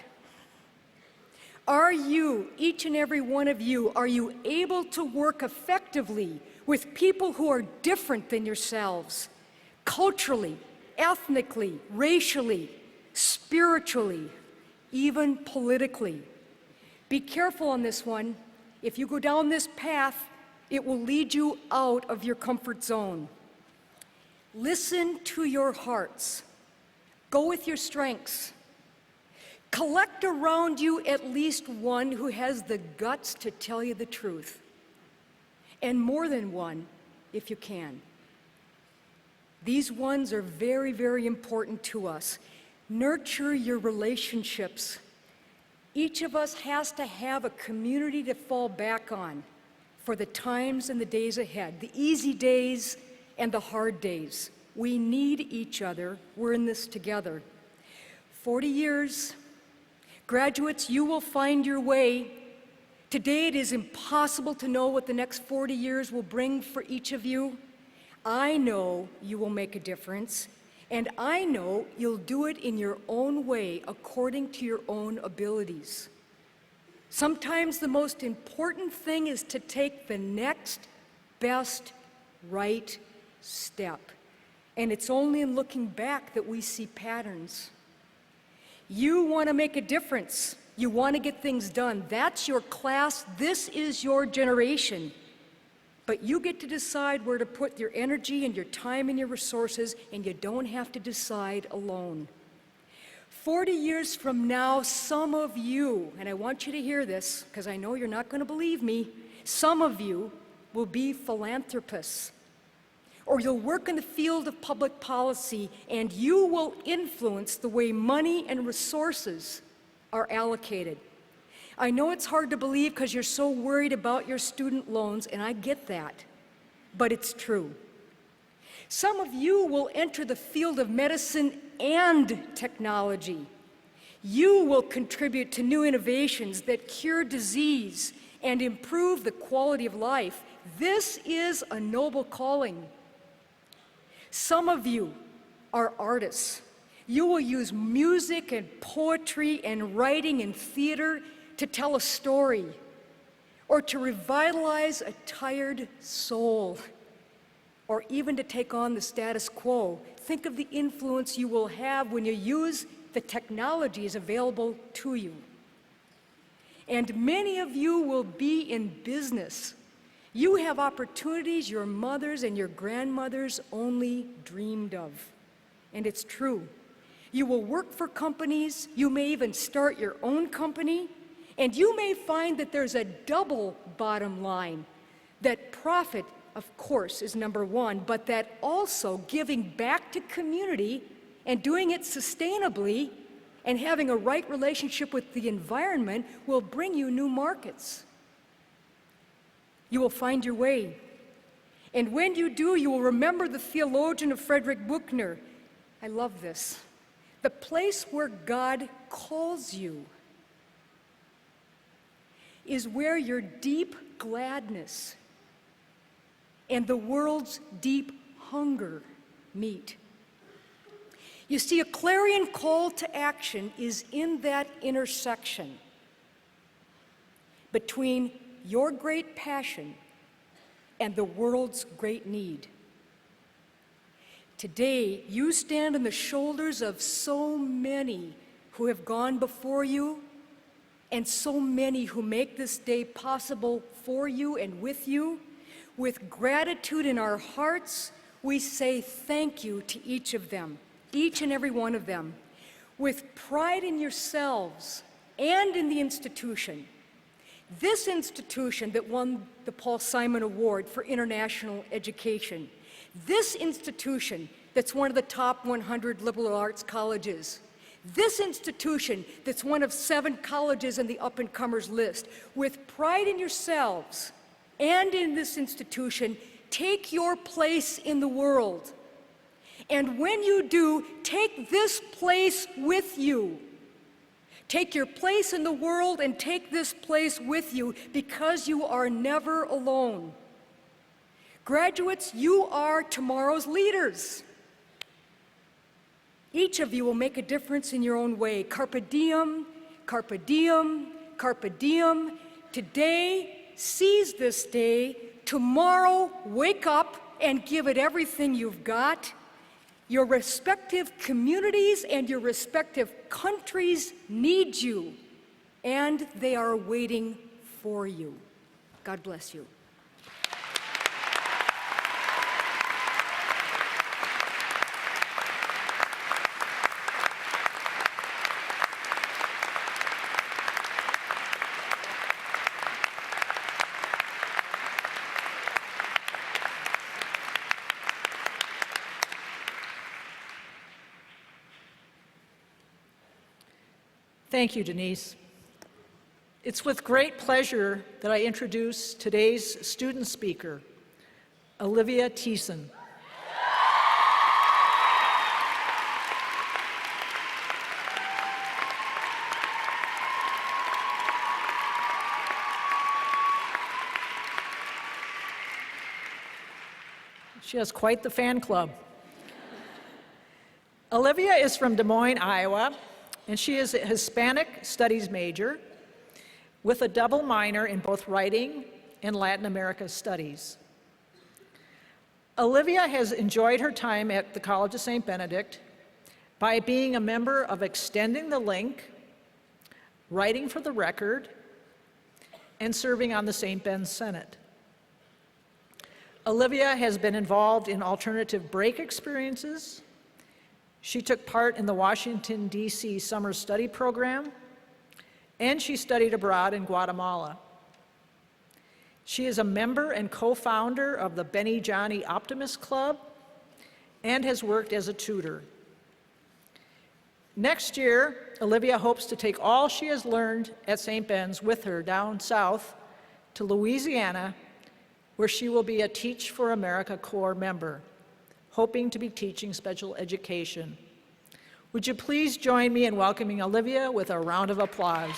Are you, each and every one of you, are you able to work effectively with people who are different than yourselves, culturally, ethnically, racially, spiritually, even politically? Be careful on this one. If you go down this path, it will lead you out of your comfort zone. Listen to your hearts. Go with your strengths. Collect around you at least one who has the guts to tell you the truth, and more than one if you can. These ones are very, very important to us. Nurture your relationships. Each of us has to have a community to fall back on for the times and the days ahead, the easy days and the hard days. We need each other. We're in this together. 40 years. Graduates, you will find your way. Today it is impossible to know what the next 40 years will bring for each of you. I know you will make a difference, and I know you'll do it in your own way according to your own abilities. Sometimes the most important thing is to take the next best right step. And it's only in looking back that we see patterns. You want to make a difference. You want to get things done. That's your class. This is your generation. But you get to decide where to put your energy and your time and your resources, and you don't have to decide alone. 40 years from now, some of you, and I want you to hear this because I know you're not going to believe me, some of you will be philanthropists. or you'll work in the field of public policy, and you will influence the way money and resources are allocated. I know it's hard to believe because you're so worried about your student loans, and I get that, but it's true. Some of you will enter the field of medicine and technology. You will contribute to new innovations that cure disease and improve the quality of life. This is a noble calling. Some of you are artists. You will use music and poetry and writing and theater to tell a story or to revitalize a tired soul or even to take on the status quo. Think of the influence you will have when you use the technologies available to you. And many of you will be in business. You have opportunities your mothers and your grandmothers only dreamed of. And it's true. You will work for companies, you may even start your own company, and you may find that there's a double bottom line, that profit, of course, is number one, but that also giving back to community and doing it sustainably and having a right relationship with the environment will bring you new markets. You will find your way. And when you do, you will remember the theologian of Frederick Buechner. I love this. The place where God calls you is where your deep gladness and the world's deep hunger meet. You see, a clarion call to action is in that intersection between your great passion and the world's great need. Today, you stand on the shoulders of so many who have gone before you and so many who make this day possible for you and with you. With gratitude in our hearts, we say thank you to each of them, each and every one of them. With pride in yourselves and in the institution, this institution that won the Paul Simon Award for International Education, this institution that's one of the top 100 liberal arts colleges, this institution that's one of 7 colleges in the up-and-comers list, with pride in yourselves and in this institution, take your place in the world. And when you do, take this place with you. Take your place in the world and take this place with you, because you are never alone. Graduates, you are tomorrow's leaders. Each of you will make a difference in your own way. Carpe diem, carpe diem, carpe diem. Today, seize this day. Tomorrow, wake up and give it everything you've got. Your respective communities and your respective countries need you, and they are waiting for you. God bless you. Thank you, Denise. It's with great pleasure that I introduce today's student speaker, Alivia Tison. She has quite the fan club. Alivia is from Des Moines, Iowa, and she is a Hispanic Studies major with a double minor in both writing and Latin America Studies. Alivia has enjoyed her time at the College of St. Benedict by being a member of Extending the Link, Writing for the Record, and serving on the St. Ben's Senate. Alivia has been involved in alternative break experiences. She took part in the Washington, D.C. Summer Study Program, and she studied abroad in Guatemala. She is a member and co-founder of the Benny Johnny Optimist Club and has worked as a tutor. Next year, Alivia hopes to take all she has learned at St. Ben's with her down south to Louisiana, where she will be a Teach for America Corps member, hoping to be teaching special education. Would you please join me in welcoming Alivia with a round of applause?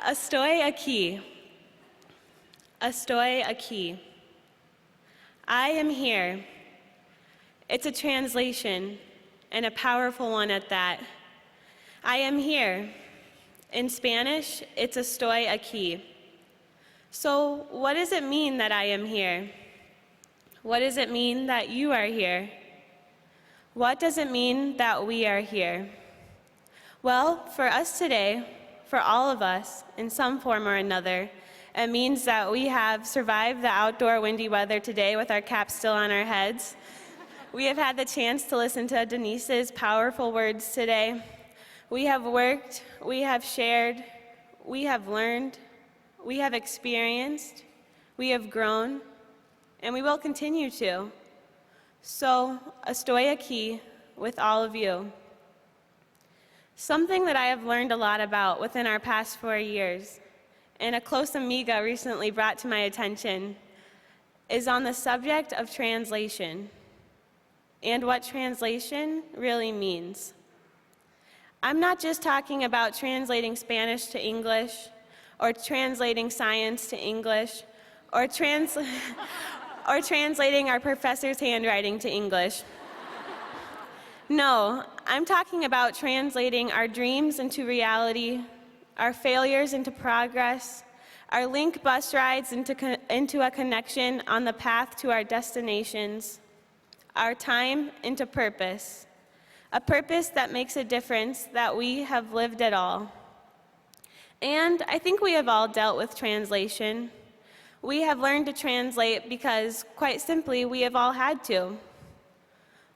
Estoy aquí. Estoy aquí. I am here. It's a translation, and a powerful one at that. I am here. In Spanish, it's estoy aquí. So what does it mean that I am here? What does it mean that you are here? What does it mean that we are here? Well, for us today, for all of us, in some form or another, it means that we have survived the outdoor windy weather today with our caps still on our heads. We have had the chance to listen to Denise's powerful words today. We have worked, we have shared, we have learned, we have experienced, we have grown, and we will continue to. So, estoy aquí with all of you. Something that I have learned a lot about within our past 4 years, and a close amiga recently brought to my attention, is on the subject of translation and what translation really means. I'm not just talking about translating Spanish to English, or translating science to English, or translating our professor's handwriting to English. No, I'm talking about translating our dreams into reality, our failures into progress, our link bus rides into a connection on the path to our destinations, our time into purpose, a purpose that makes a difference that we have lived at all. And I think we have all dealt with translation. We have learned to translate because, quite simply, we have all had to.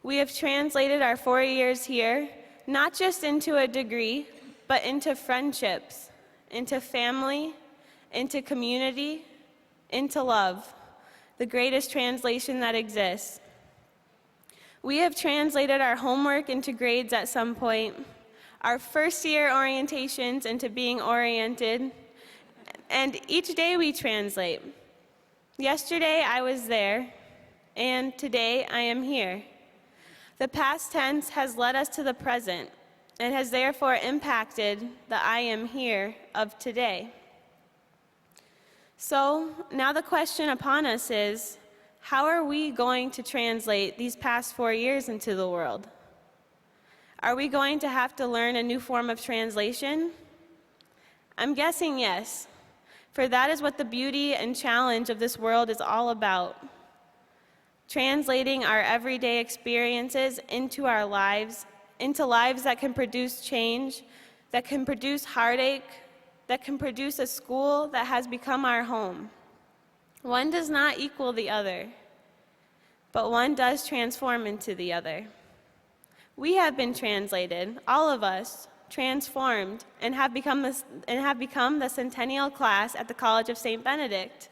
We have translated our 4 years here, not just into a degree, but into friendships, into family, into community, into love, the greatest translation that exists. We have translated our homework into grades at some point, our first-year orientations into being oriented, and each day we translate. Yesterday I was there, and today I am here. The past tense has led us to the present, and has therefore impacted the I am here of today. So now the question upon us is, how are we going to translate these past 4 years into the world? Are we going to have to learn a new form of translation? I'm guessing yes, for that is what the beauty and challenge of this world is all about. Translating our everyday experiences into our lives, into lives that can produce change, that can produce heartache, that can produce a school that has become our home. One does not equal the other, but one does transform into the other. We have been translated, all of us, transformed, and have become the Centennial class at the College of St. Benedict.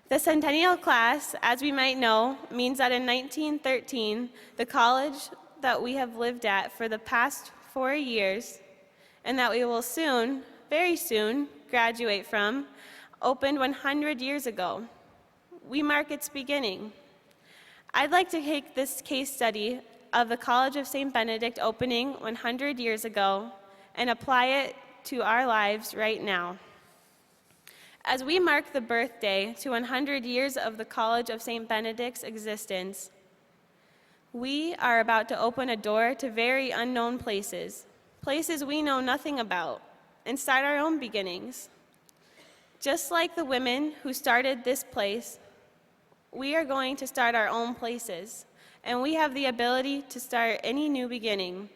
The Centennial class, as we might know, means that in 1913, the college that we have lived at for the past 4 years, and that we will soon, very soon, graduate from, opened 100 years ago. We mark its beginning. I'd like to take this case study of the College of St. Benedict opening 100 years ago and apply it to our lives right now. As we mark the birthday to 100 years of the College of St. Benedict's existence, we are about to open a door to very unknown places, places we know nothing about, and start our own beginnings. Just like the women who started this place, we are going to start our own places, and we have the ability to start any new beginning,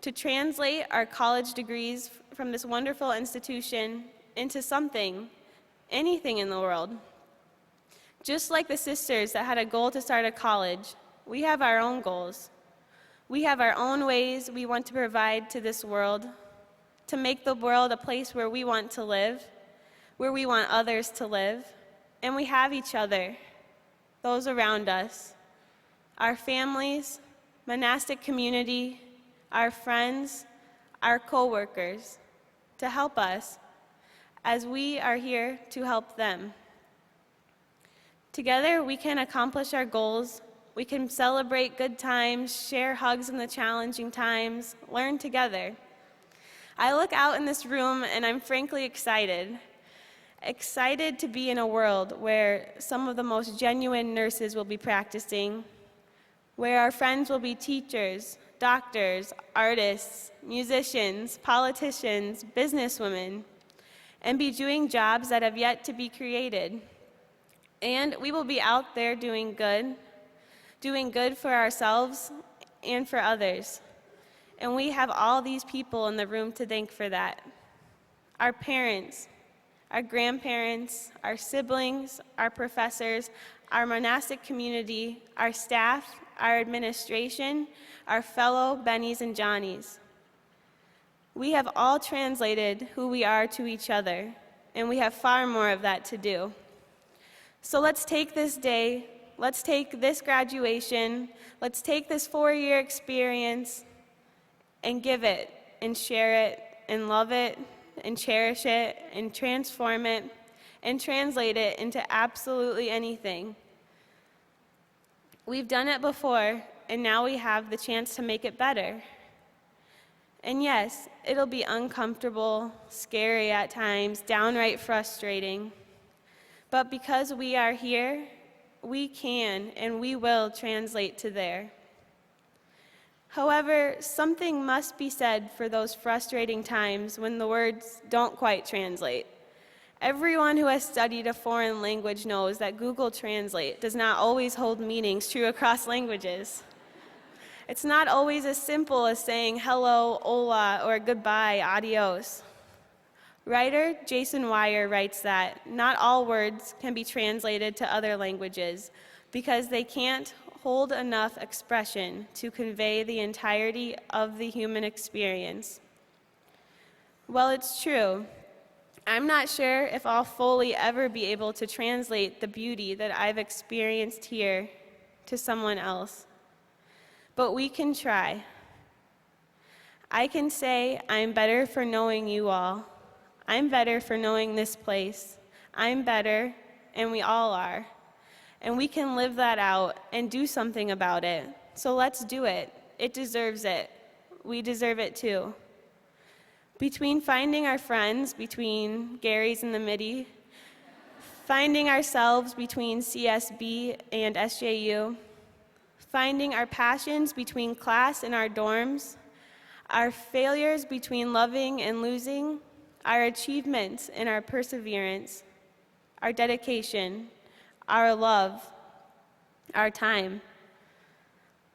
to translate our college degrees from this wonderful institution into something, anything in the world. Just like the sisters that had a goal to start a college, we have our own goals. We have our own ways we want to provide to this world, to make the world a place where we want to live, where we want others to live, and we have each other, those around us, our families, monastic community, our friends, our co-workers, to help us as we are here to help them. Together, we can accomplish our goals. We can celebrate good times, share hugs in the challenging times, learn together. I look out in this room and I'm frankly excited. Excited to be in a world where some of the most genuine nurses will be practicing, where our friends will be teachers, doctors, artists, musicians, politicians, businesswomen, and be doing jobs that have yet to be created. And we will be out there doing good for ourselves and for others. And we have all these people in the room to thank for that. Our parents, our grandparents, our siblings, our professors, our monastic community, our staff, our administration, our fellow Bennies and Johnnies. We have all translated who we are to each other, and we have far more of that to do. So let's take this day, let's take this graduation, let's take this 4-year experience and give it and share it and love it and cherish it and transform it and translate it into absolutely anything. We've done it before, and now we have the chance to make it better. And yes, it'll be uncomfortable, scary at times, downright frustrating. But because we are here, we can and we will translate to there. However, something must be said for those frustrating times when the words don't quite translate. Everyone who has studied a foreign language knows that Google Translate does not always hold meanings true across languages. It's not always as simple as saying hello, hola, or goodbye, adios. Writer Jason Wire writes that not all words can be translated to other languages because they can't hold enough expression to convey the entirety of the human experience. Well, it's true. I'm not sure if I'll fully ever be able to translate the beauty that I've experienced here to someone else. But we can try. I can say, I'm better for knowing you all. I'm better for knowing this place. I'm better, and we all are. And we can live that out and do something about it. So let's do it. It deserves it. We deserve it too. Between finding our friends, between Gary's and the MIDI, finding ourselves between CSB and SJU, finding our passions between class and our dorms, our failures between loving and losing, our achievements and our perseverance, our dedication, our love, our time.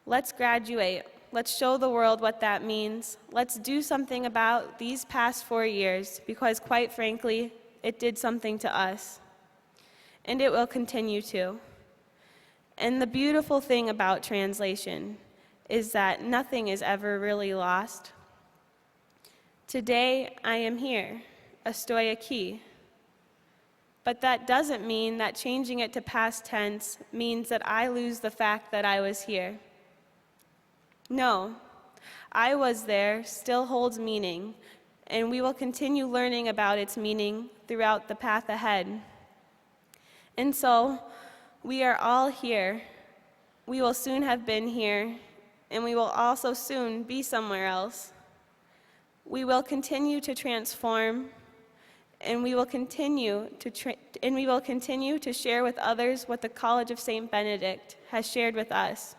Let's graduate. Let's show the world what that means. Let's do something about these past 4 years because, quite frankly, it did something to us. And it will continue to. And the beautiful thing about translation is that nothing is ever really lost. Today, I am here, estoy aquí. But that doesn't mean that changing it to past tense means that I lose the fact that I was here. No, I was there still holds meaning, and we will continue learning about its meaning throughout the path ahead. And so, we are all here. We will soon have been here, and we will also soon be somewhere else. We will continue to transform, and we will continue to share with others what the College of St. Benedict has shared with us.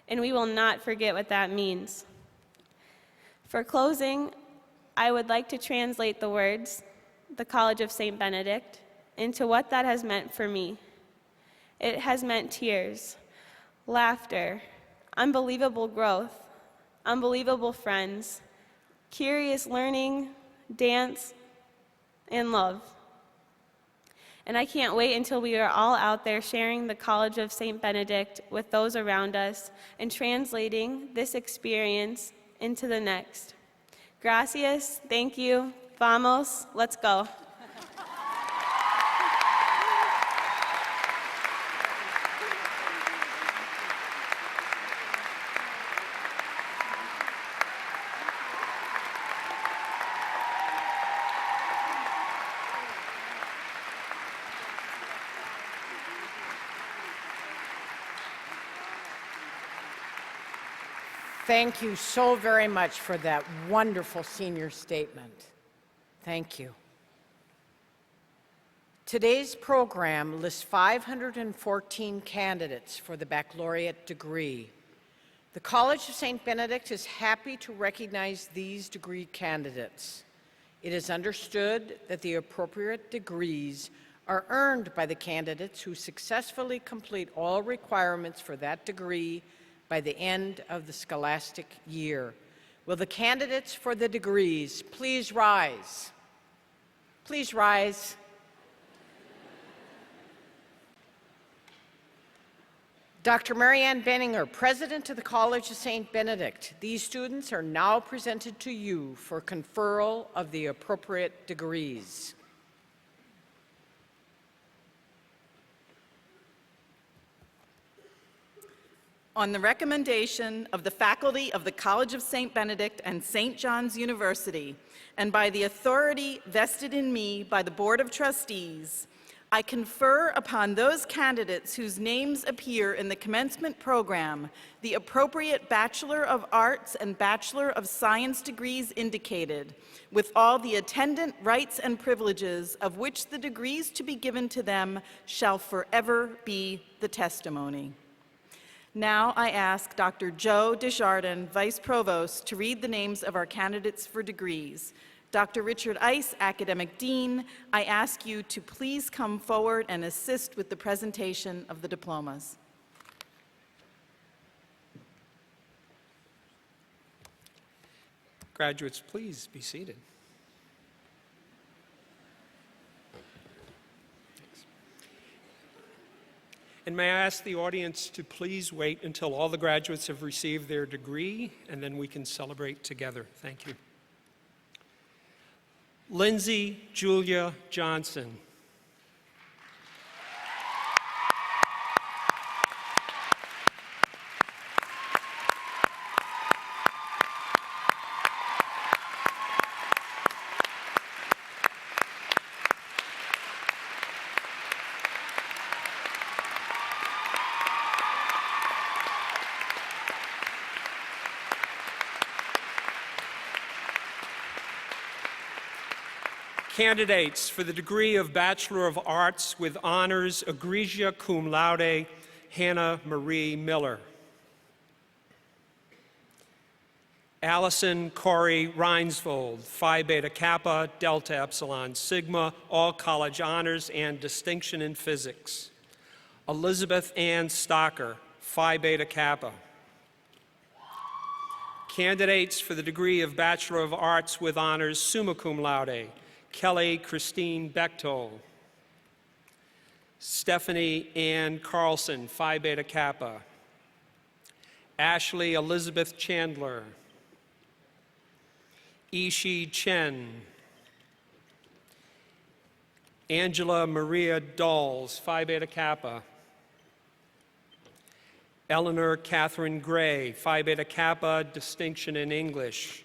And we will not forget what that means. For closing, I would like to translate the words, the College of St. Benedict, into what that has meant for me. It has meant tears, laughter, unbelievable growth, unbelievable friends, curious learning, dance, and love. And I can't wait until we are all out there sharing the College of St. Benedict with those around us and translating this experience into the next. Gracias, thank you, vamos, let's go. Thank you so very much for that wonderful senior statement. Thank you. Today's program lists 514 candidates for the baccalaureate degree. The College of St. Benedict is happy to recognize these degree candidates. It is understood that the appropriate degrees are earned by the candidates who successfully complete all requirements for that degree by the end of the scholastic year. Will the candidates for the degrees please rise? Please rise. Dr. Marianne Benninger, President of the College of St. Benedict, these students are now presented to you for conferral of the appropriate degrees. On the recommendation of the faculty of the College of St. Benedict and St. John's University, and by the authority vested in me by the Board of Trustees, I confer upon those candidates whose names appear in the commencement program the appropriate Bachelor of Arts and Bachelor of Science degrees indicated, with all the attendant rights and privileges of which the degrees to be given to them shall forever be the testimony. Now I ask Dr. Joe Desjardins, Vice Provost, to read the names of our candidates for degrees. Dr. Richard Ice, Academic Dean, I ask you to please come forward and assist with the presentation of the diplomas. Graduates, please be seated. And may I ask the audience to please wait until all the graduates have received their degree, and then we can celebrate together. Thank you. Lindsay Julia Johnson. Candidates for the degree of Bachelor of Arts with honors, egregia cum laude, Hannah Marie Miller. Allison Corey Reinsvold, Phi Beta Kappa, Delta Epsilon Sigma, all college honors and distinction in physics. Elizabeth Ann Stocker, Phi Beta Kappa. Candidates for the degree of Bachelor of Arts with honors, summa cum laude, Kelly Christine Bechtold. Stephanie Ann Carlson, Phi Beta Kappa. Ashley Elizabeth Chandler. Ishi Chen. Angela Maria Dawes, Phi Beta Kappa. Eleanor Catherine Gray, Phi Beta Kappa, distinction in English.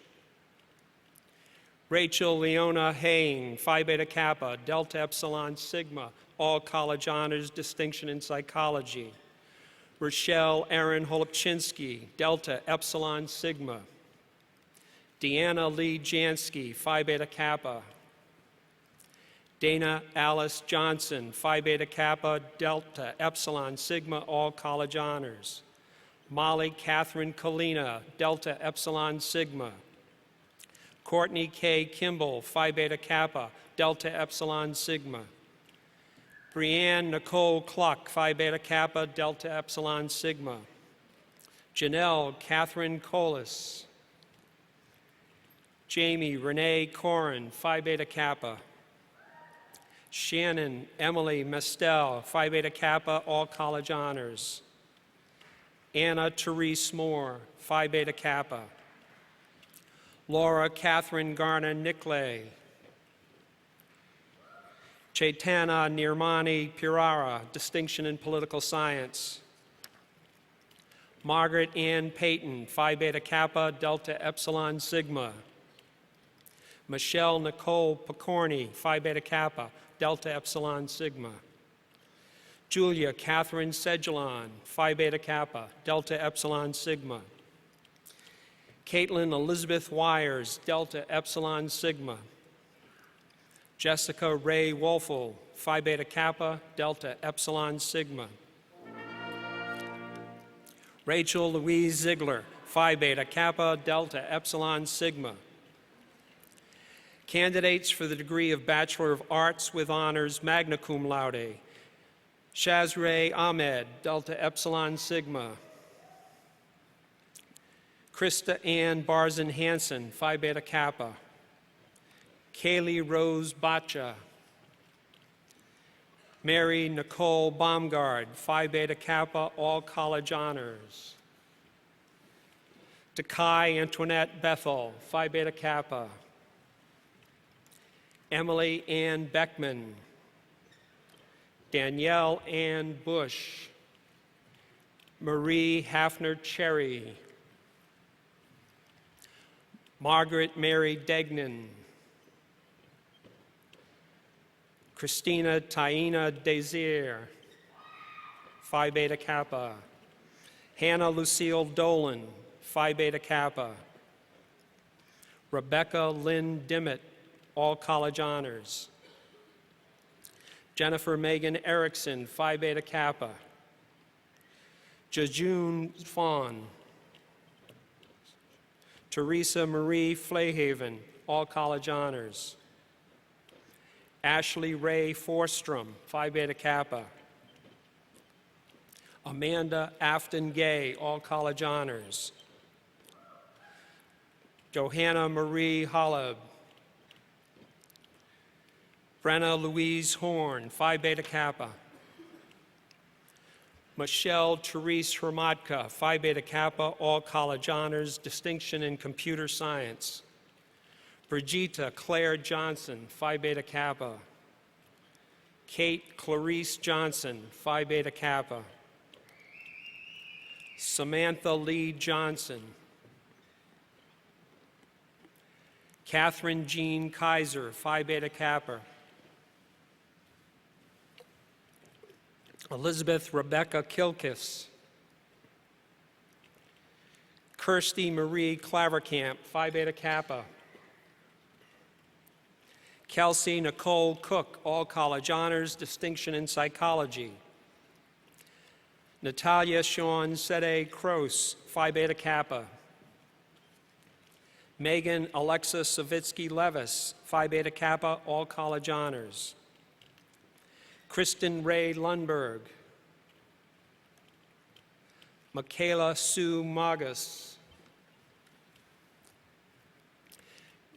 Rachel Leona Haying, Phi Beta Kappa, Delta Epsilon Sigma, all college honors, distinction in psychology. Rochelle Aaron Holopchinsky, Delta Epsilon Sigma. Deanna Lee Jansky, Phi Beta Kappa. Dana Alice Johnson, Phi Beta Kappa, Delta Epsilon Sigma, all college honors. Molly Catherine Kalina, Delta Epsilon Sigma. Courtney K. Kimball, Phi Beta Kappa, Delta Epsilon Sigma. Brianne Nicole Cluck, Phi Beta Kappa, Delta Epsilon Sigma. Janelle Catherine Colas. Jamie Renee Corin, Phi Beta Kappa. Shannon Emily Mestel, Phi Beta Kappa, all college honors. Anna Therese Moore, Phi Beta Kappa. Laura Catherine Garner Nicklay. Chaitana Nirmani Pirara, distinction in political science. Margaret Ann Payton, Phi Beta Kappa, Delta Epsilon Sigma. Michelle Nicole Picorni, Phi Beta Kappa, Delta Epsilon Sigma. Julia Catherine Sedulon, Phi Beta Kappa, Delta Epsilon Sigma. Caitlin Elizabeth Wires, Delta Epsilon Sigma. Jessica Ray Wolfel, Phi Beta Kappa, Delta Epsilon Sigma. Rachel Louise Ziegler, Phi Beta Kappa, Delta Epsilon Sigma. Candidates for the degree of Bachelor of Arts with Honors, magna cum laude. Shazray Ahmed, Delta Epsilon Sigma. Krista Ann Barzan Hansen, Phi Beta Kappa. Kaylee Rose Bacha. Mary Nicole Baumgard, Phi Beta Kappa, all college honors. Takai Antoinette Bethel, Phi Beta Kappa. Emily Ann Beckman. Danielle Ann Bush. Marie Hafner Cherry. Margaret Mary Degnan. Christina Taina Desir, Phi Beta Kappa. Hannah Lucille Dolan, Phi Beta Kappa. Rebecca Lynn Dimmitt, all college honors. Jennifer Megan Erickson, Phi Beta Kappa. Jejun Fawn. Teresa Marie Flayhaven, all college honors. Ashley Ray Forstrom, Phi Beta Kappa. Amanda Afton Gay, all college honors. Johanna Marie Holleb. Brenna Louise Horn, Phi Beta Kappa. Michelle Therese Hermatka, Phi Beta Kappa, all college honors, distinction in computer science. Brigitta Claire Johnson, Phi Beta Kappa. Kate Clarice Johnson, Phi Beta Kappa. Samantha Lee Johnson. Catherine Jean Kaiser, Phi Beta Kappa. Elizabeth Rebecca Kilkis. Kirsty Marie Clavercamp, Phi Beta Kappa. Kelsey Nicole Cook, all college honors, distinction in psychology. Natalia Sean Sede Kroos, Phi Beta Kappa. Megan Alexa Savitsky Levis, Phi Beta Kappa, all college honors. Kristen Ray Lundberg. Michaela Sue Magus.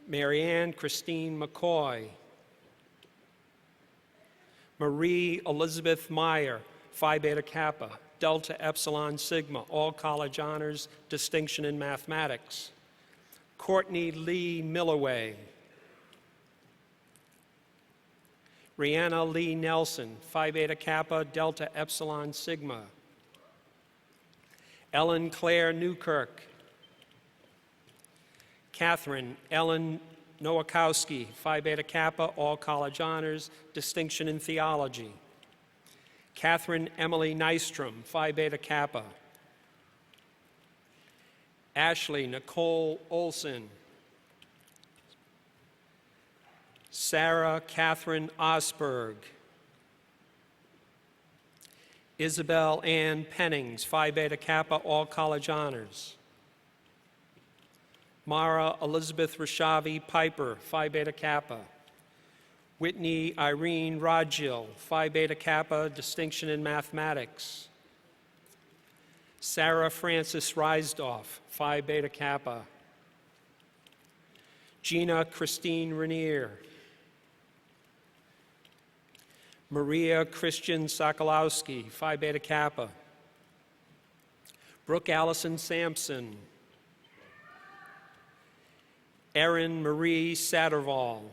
Marianne Christine McCoy. Marie Elizabeth Meyer, Phi Beta Kappa, Delta Epsilon Sigma, all college honors, distinction in mathematics. Courtney Lee Milloway. Rihanna Lee Nelson, Phi Beta Kappa, Delta Epsilon Sigma. Ellen Claire Newkirk. Catherine Ellen Nowakowski, Phi Beta Kappa, all college honors, distinction in theology. Catherine Emily Nystrom, Phi Beta Kappa. Ashley Nicole Olson. Sarah Catherine Osberg. Isabel Ann Pennings, Phi Beta Kappa, all college honors. Mara Elizabeth Rashavi Piper, Phi Beta Kappa. Whitney Irene Rodgill, Phi Beta Kappa, distinction in mathematics. Sarah Frances Reisdorf, Phi Beta Kappa. Gina Christine Renier. Maria Christian Sokolowski, Phi Beta Kappa. Brooke Allison Sampson. Erin Marie Satterwall.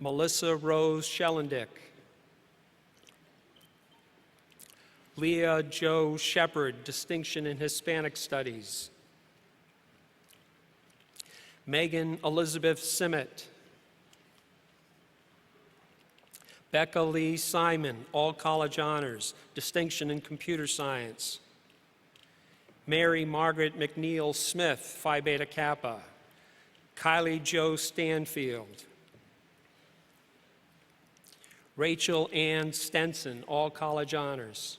Melissa Rose Schellendick. Leah Jo Shepard, Distinction in Hispanic Studies. Megan Elizabeth Simmet. Becca Lee Simon, All College Honors, Distinction in Computer Science. Mary Margaret McNeil Smith, Phi Beta Kappa. Kylie Jo Stanfield. Rachel Ann Stenson, All College Honors.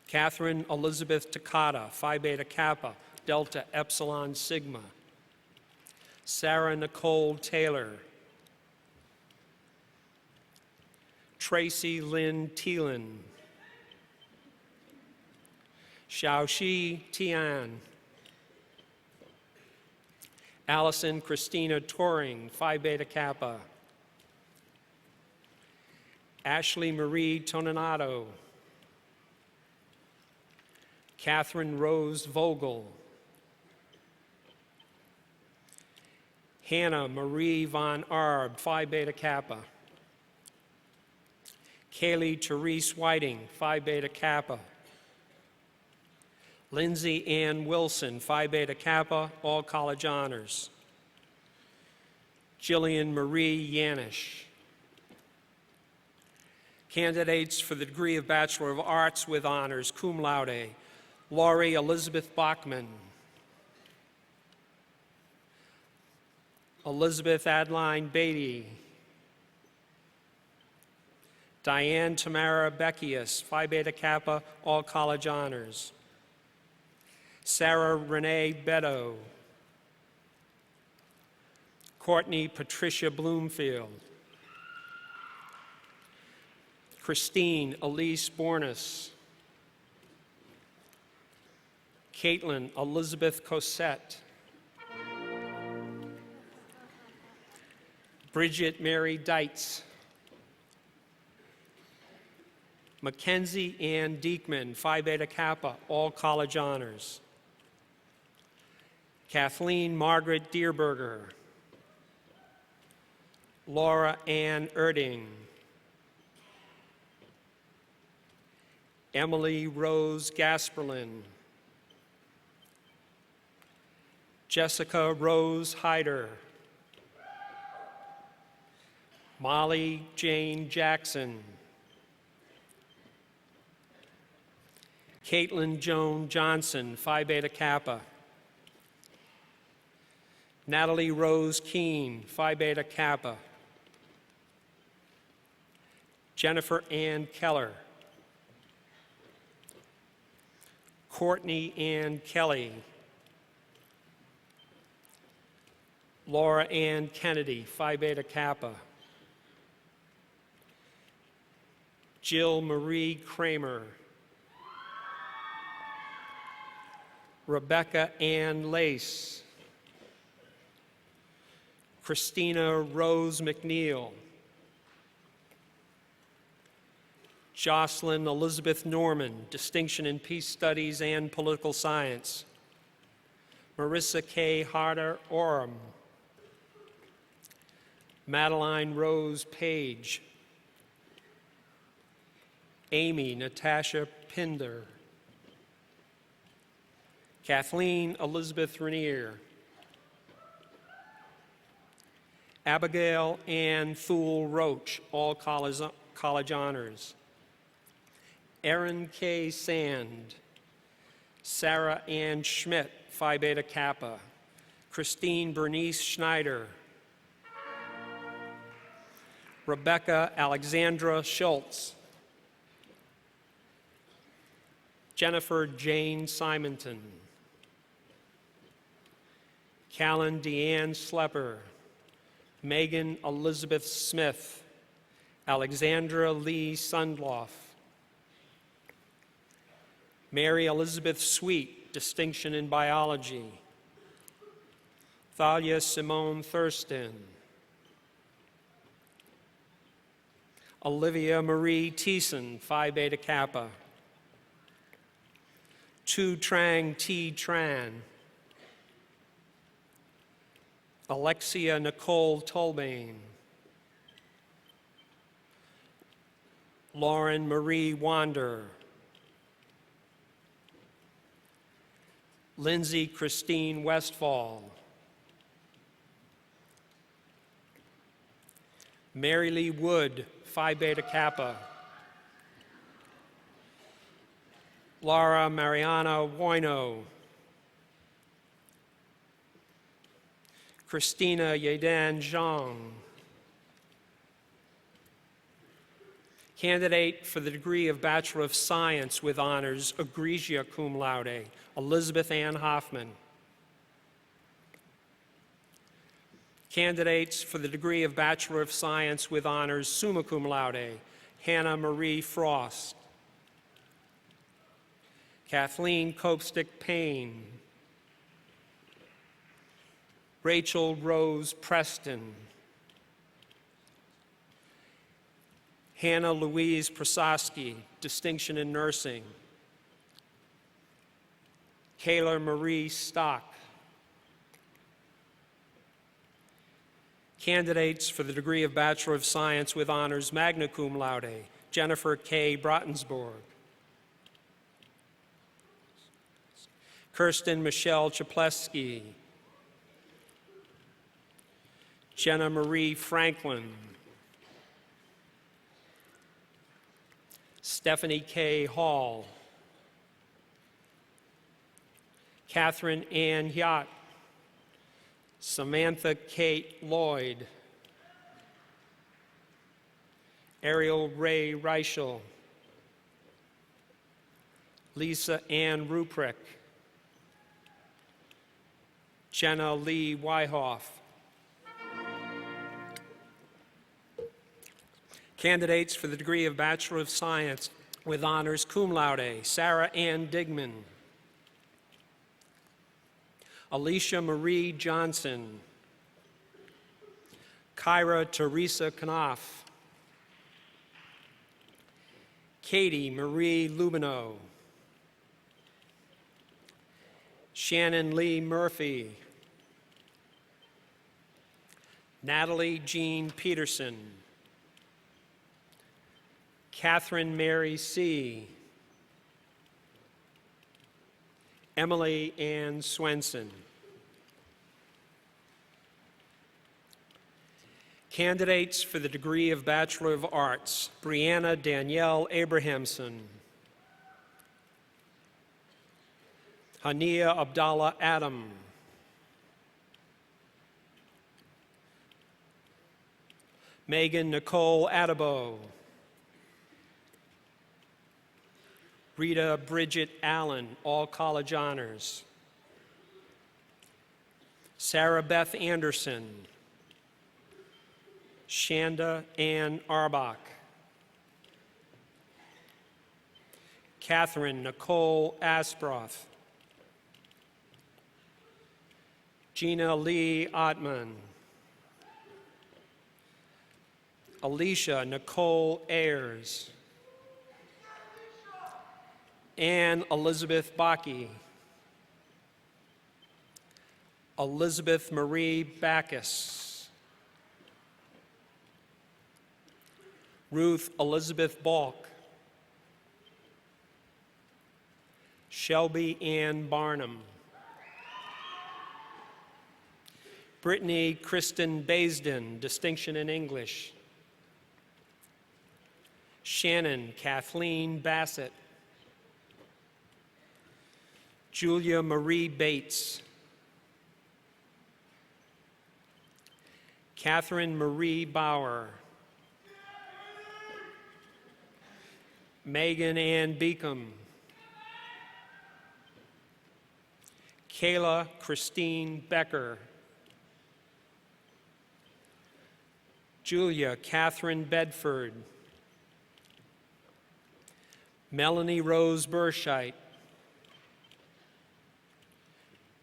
Catherine Elizabeth Takata, Phi Beta Kappa, Delta Epsilon Sigma. Sarah Nicole Taylor. Tracy Lynn Thielen. Xiaoxi Tian. Allison Christina Toring, Phi Beta Kappa. Ashley Marie Toninato. Catherine Rose Vogel. Hannah Marie Von Arb, Phi Beta Kappa. Kaylee Therese Whiting, Phi Beta Kappa. Lindsay Ann Wilson, Phi Beta Kappa, All College Honors. Jillian Marie Yanish. Candidates for the degree of Bachelor of Arts with Honors, cum laude, Laurie Elizabeth Bachman. Elizabeth Adeline Beatty. Diane Tamara Beckius, Phi Beta Kappa, All College Honors. Sarah Renee Beto. Courtney Patricia Bloomfield. Christine Elise Bornis. Caitlin Elizabeth Cosette. Bridget Mary Deitz. Mackenzie Ann Diekman, Phi Beta Kappa, All College Honors. Kathleen Margaret Dierberger. Laura Ann Erding. Emily Rose Gasperlin. Jessica Rose Hyder. Molly Jane Jackson. Caitlin Joan Johnson, Phi Beta Kappa. Natalie Rose Keene, Phi Beta Kappa. Jennifer Ann Keller. Courtney Ann Kelly. Laura Ann Kennedy, Phi Beta Kappa. Jill Marie Kramer. Rebecca Ann Lace. Christina Rose McNeil. Jocelyn Elizabeth Norman, Distinction in Peace Studies and Political Science. Marissa K. Harder Oram. Madeline Rose Page. Amy Natasha Pinder. Kathleen Elizabeth Rainier. Abigail Ann Thule Roach, All College Honors. Erin K. Sand. Sarah Ann Schmidt, Phi Beta Kappa. Christine Bernice Schneider. Rebecca Alexandra Schultz. Jennifer Jane Simonton. Callan Deanne Slepper. Megan Elizabeth Smith. Alexandra Lee Sundloff. Mary Elizabeth Sweet, Distinction in Biology. Thalia Simone Thurston. Alivia Marie Tison, Phi Beta Kappa. Tu Trang T. Tran. Alexia Nicole Tolbane. Lauren Marie Wander. Lindsay Christine Westfall. Mary Lee Wood, Phi Beta Kappa. Laura Mariana Woino. Christina Yedan Zhang. Candidate for the degree of Bachelor of Science with honors, egregia cum laude, Elizabeth Ann Hoffman. Candidates for the degree of Bachelor of Science with honors, summa cum laude, Hannah Marie Frost. Kathleen Copestick Payne. Rachel Rose Preston. Hannah Louise Prasosky, distinction in nursing. Kayla Marie Stock. Candidates for the degree of Bachelor of Science with honors, magna cum laude, Jennifer K. Brottensborg. Kirsten Michelle Chaplesky. Jenna Marie Franklin. Stephanie K. Hall. Catherine Ann Yacht. Samantha Kate Lloyd. Ariel Ray Reichel. Lisa Ann Ruprecht. Jenna Lee Wyhoff. Candidates for the degree of Bachelor of Science with honors, cum laude, Sarah Ann Digman. Alicia Marie Johnson. Kyra Teresa Knopf. Katie Marie Lubino. Shannon Lee Murphy. Natalie Jean Peterson. Catherine Mary C. Emily Ann Swenson. Candidates for the degree of Bachelor of Arts, Brianna Danielle Abrahamson. Hania Abdallah Adam. Megan Nicole Adabo. Rita Bridget Allen, all college honors. Sarah Beth Anderson. Shanda Ann Arbach. Catherine Nicole Asproth. Gina Lee Ottman. Alicia Nicole Ayers. Anne Elizabeth Bakke. Elizabeth Marie Backus. Ruth Elizabeth Balk. Shelby Ann Barnum. Brittany Kristen Baisden, distinction in English. Shannon Kathleen Bassett. Julia Marie Bates. Catherine Marie Bauer. Megan Ann Beacom. Kayla Christine Becker. Julia Catherine Bedford. Melanie Rose Burscheit.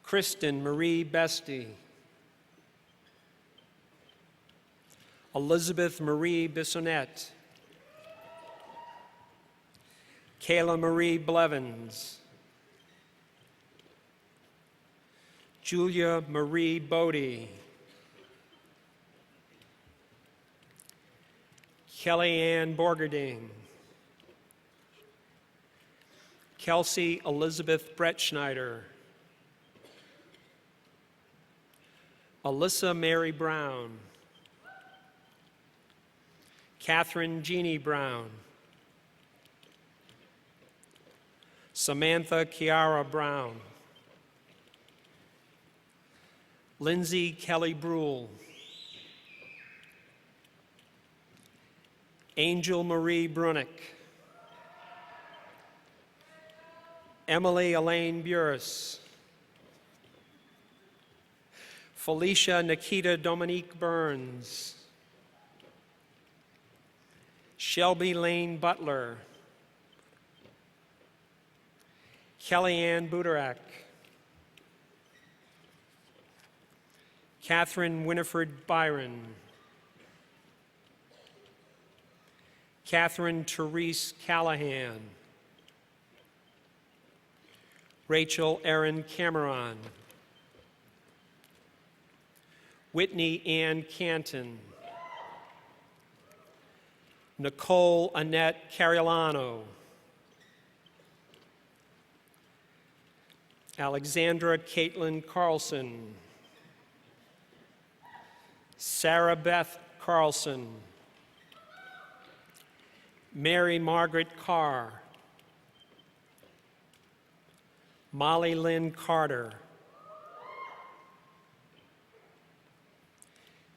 Kristen Marie Bestie. Elizabeth Marie Bissonnette. Kayla Marie Blevins, Julia Marie Bodie, Kelly Ann Borgerding, Kelsey Elizabeth Brettschneider, Alyssa Mary Brown, Catherine Jeannie Brown, Samantha Kiara Brown, Lindsay Kelly Brule, Angel Marie Brunick, Emily Elaine Burris, Felicia Nikita Dominique Burns, Shelby Lane Butler, Kellyanne Budarak, Catherine Winifred Byron, Catherine Therese Callahan, Rachel Erin Cameron, Whitney Ann Canton, Nicole Annette Cariolano, Alexandra Caitlin Carlson, Sarah Beth Carlson, Mary Margaret Carr, Molly Lynn Carter,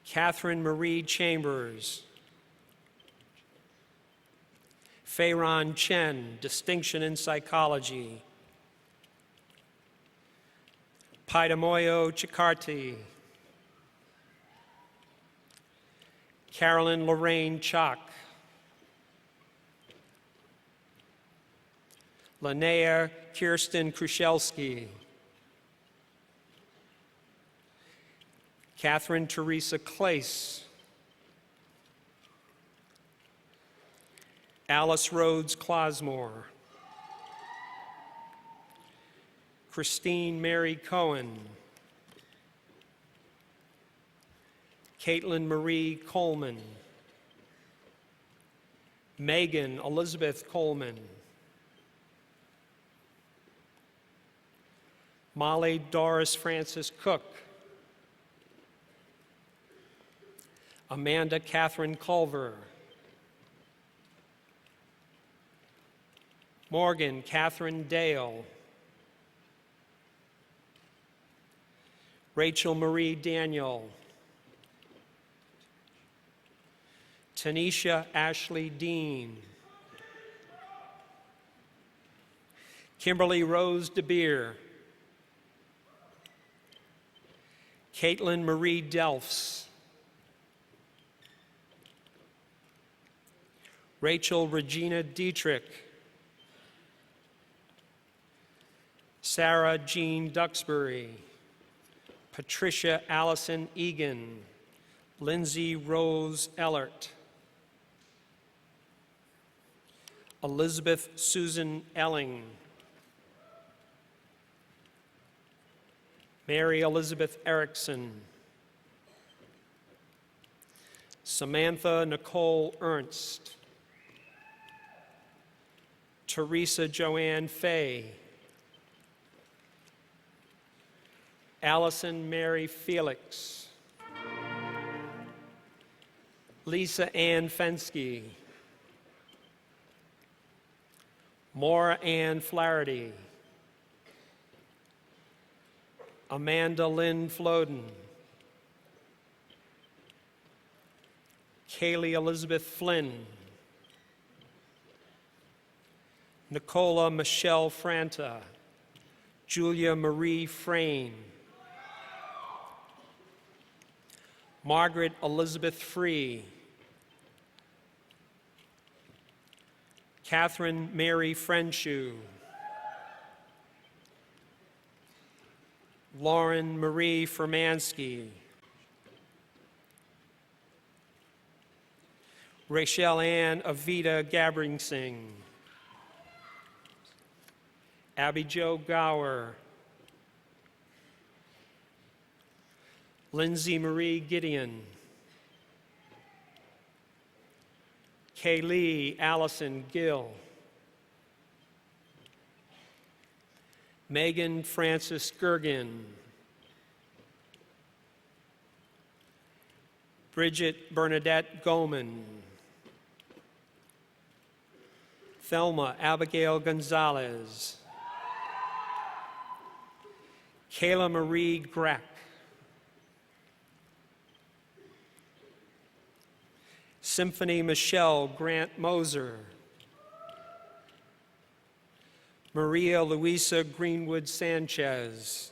Catherine Marie Chambers, Feiran Chen, Distinction in Psychology, Paidamoyo Chikarti, Carolyn Lorraine Chalk, Linnea Kirsten Krushelski, Catherine Teresa Clace, Alice Rhodes Closmore, Christine Mary Cohen, Caitlin Marie Coleman, Megan Elizabeth Coleman, Molly Doris Francis Cook, Amanda Catherine Culver, Morgan Catherine Dale, Rachel Marie Daniel, Tanisha Ashley Dean, Kimberly Rose DeBeer, Caitlin Marie Delfs, Rachel Regina Dietrich, Sarah Jean Duxbury, Patricia Allison Egan, Lindsay Rose Ellert, Elizabeth Susan Elling, Mary Elizabeth Erickson, Samantha Nicole Ernst, Teresa Joanne Fay, Allison Mary Felix, Lisa Ann Fensky, Maura Ann Flaherty, Amanda Lynn Floden, Kaylee Elizabeth Flynn, Nicola Michelle Franta, Julia Marie Frayne, Margaret Elizabeth Free, Catherine Mary Frenshu, Lauren Marie Fermansky, Rachel Ann Avita Gabringsing, Abby Jo Gower, Lindsay Marie Gideon, Kaylee Allison Gill, Megan Frances Gergen, Bridget Bernadette Goman, Thelma Abigail Gonzalez, Kayla Marie Greck, Symphony Michelle Grant Moser, Maria Luisa Greenwood Sanchez,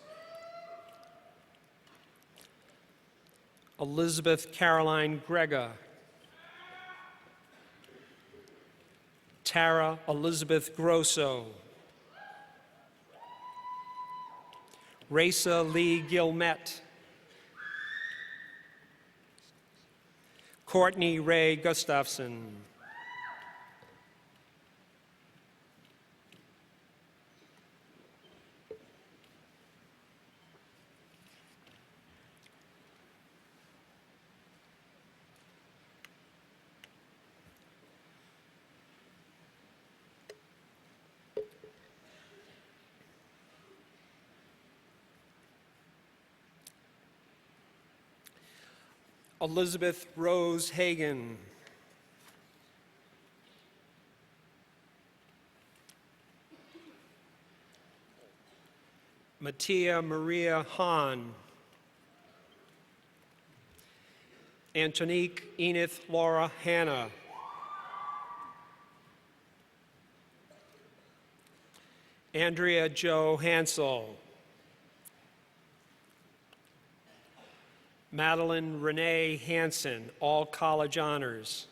Elizabeth Caroline Grega, Tara Elizabeth Grosso, Raisa Lee Gilmet, Courtney Ray Gustafson, Elizabeth Rose Hagan, Mattia Maria Hahn, Antonique Enith Laura Hanna, Andrea Jo Hansel, Madeline Renee Hansen, all college honors.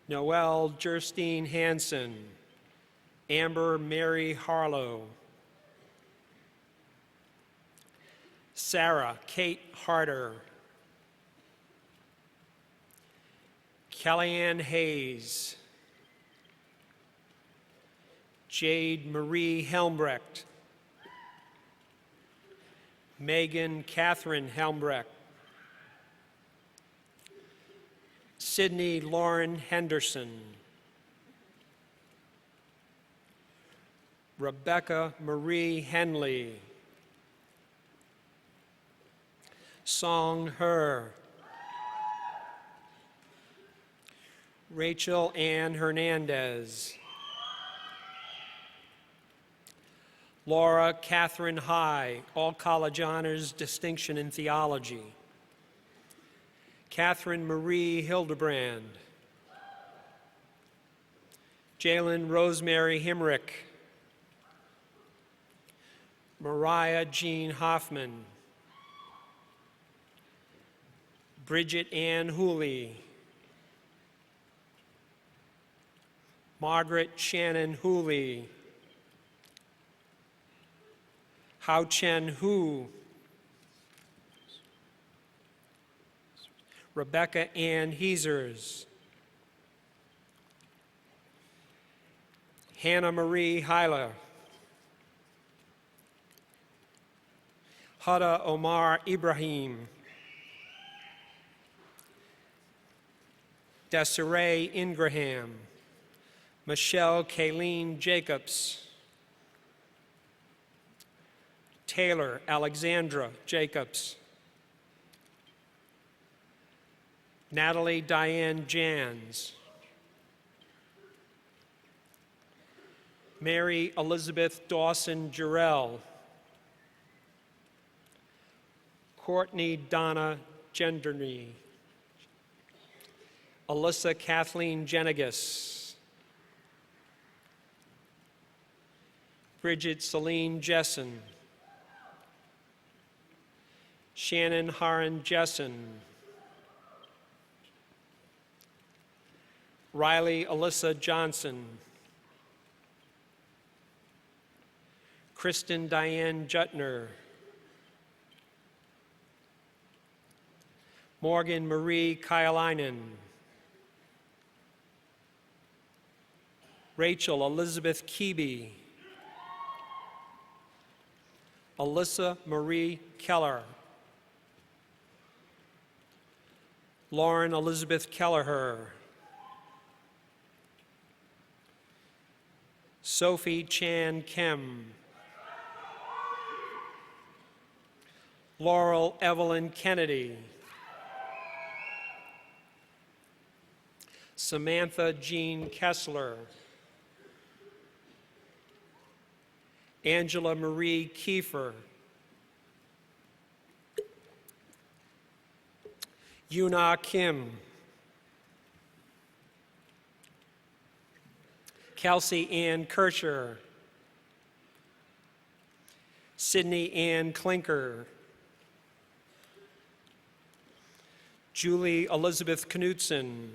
Noelle Gerstein Hansen, Amber Mary Harlow, Sarah Kate Harder, Kellyanne Hayes, Jade Marie Helmbrecht, Megan Catherine Helmbrecht, Sydney Lauren Henderson, Rebecca Marie Henley, Song Her, Rachel Ann Hernandez, Laura Catherine High, all college honors, distinction in theology. Catherine Marie Hildebrand, Jalen Rosemary Himrick, Mariah Jean Hoffman, Bridget Ann Hooley, Margaret Shannon Hooley, Hao Chen Hu, Rebecca Ann Heesers, Hannah Marie Heiler, Hada Omar Ibrahim, Desiree Ingraham, Michelle Kayleen Jacobs, Taylor Alexandra Jacobs, Natalie Diane Jans, Mary Elizabeth Dawson Jarrell, Courtney Donna Genderney, Alyssa Kathleen Jenigas, Bridget Celine Jessen, Shannon Haran Jessen, Riley Alyssa Johnson, Kristen Diane Jutner, Morgan Marie Kyalainen, Rachel Elizabeth Keeby. Alyssa Marie Keller. Lauren Elizabeth Kelleher. Sophie Chan Kim. Laurel Evelyn Kennedy. Samantha Jean Kessler. Angela Marie Kiefer. Yuna Kim. Kelsey Ann Kircher. Sydney Ann Klinker. Julie Elizabeth Knutson.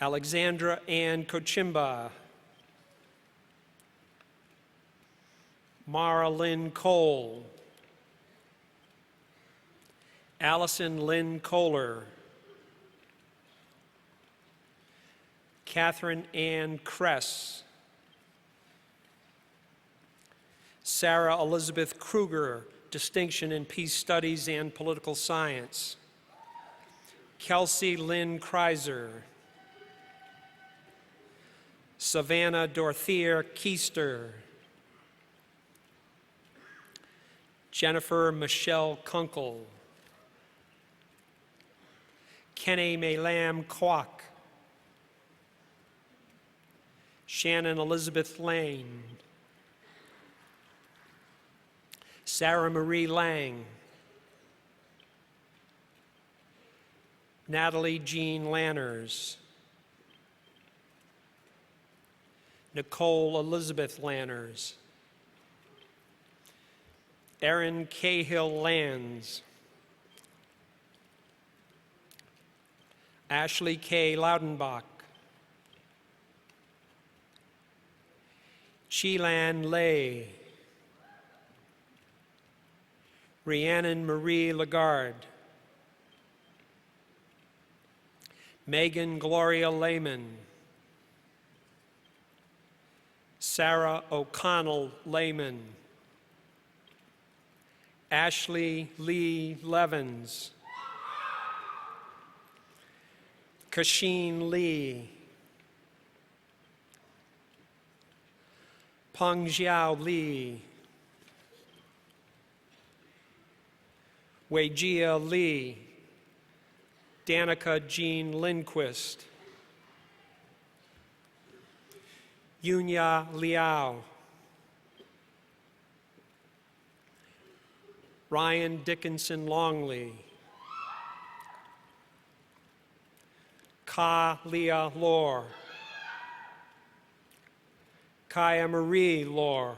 Alexandra Ann Kochimba. Mara Lynn Cole. Allison Lynn Kohler. Catherine Ann Kress. Sarah Elizabeth Kruger, Distinction in Peace Studies and Political Science. Kelsey Lynn Kreiser. Savannah Dorothea Keister. Jennifer Michelle Kunkel. Kenny Maylam Kwok. Shannon Elizabeth Lane. Sarah Marie Lang. Natalie Jean Lanners. Nicole Elizabeth Lanners. Erin Cahill Lands. Ashley K. Loudenbach. Chilan Lay. Rhiannon Marie Lagarde. Megan Gloria Lehman. Sarah O'Connell Lehman. Ashley Lee Levens. Kasheen Lee. Peng Xiao Li. Weijia Li. Danica Jean Lindquist. Yunya Liao. Ryan Dickinson Longley. Ka Leah Lore. Kaya Marie Lore.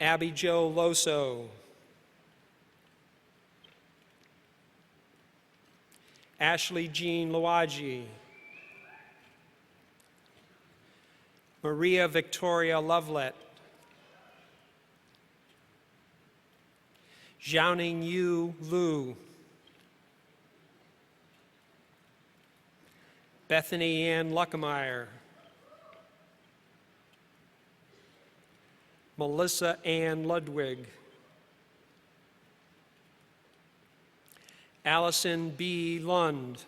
Abby Jo Loso. Ashley Jean Luagi. Maria Victoria Lovelet. Zhaoning Yu Lu. Bethany Ann Luckemeyer. Melissa Ann Ludwig. Allison B. Lund.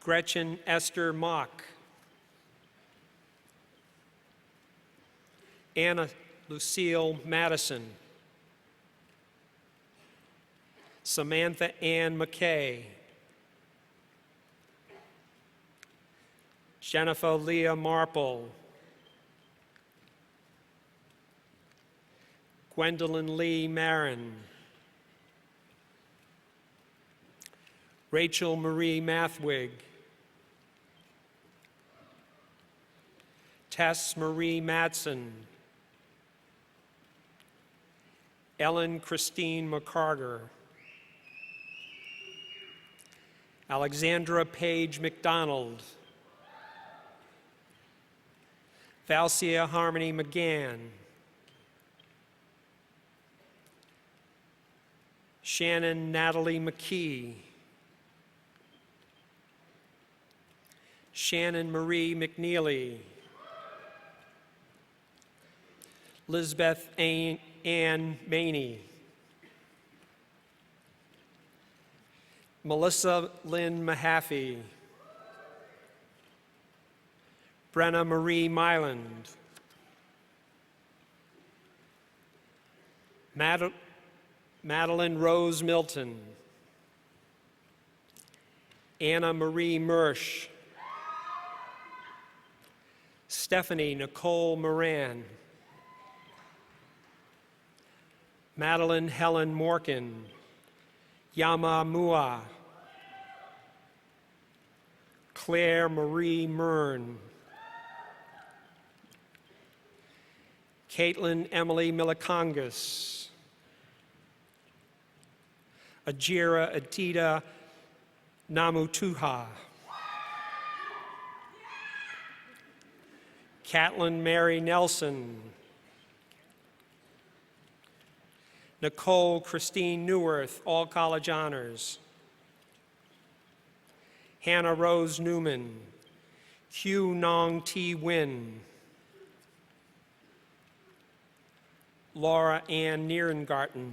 Gretchen Esther Mock. Anna Lucille Madison. Samantha Ann McKay. Jennifer Leah Marple. Gwendolyn Lee Marin. Rachel Marie Mathwig. Tess Marie Matson. Ellen Christine McCarter. Alexandra Page McDonald. Valsia Harmony McGann. Shannon Natalie McKee. Shannon Marie McNeely. Lisbeth Ann Maney. Melissa Lynn Mahaffey. Brenna Marie Myland. Madeline Rose Milton. Anna Marie Mersch. Stephanie Nicole Moran. Madeline Helen Morkin. Yama Mua. Claire Marie Mern. Caitlin Emily Milikongas. Ajira Adita Namutuha. Catlin Mary Nelson. Nicole Christine Neuwirth, all college honors. Hannah Rose Newman. Hugh Nong T. Win. Laura Ann Nierengarten.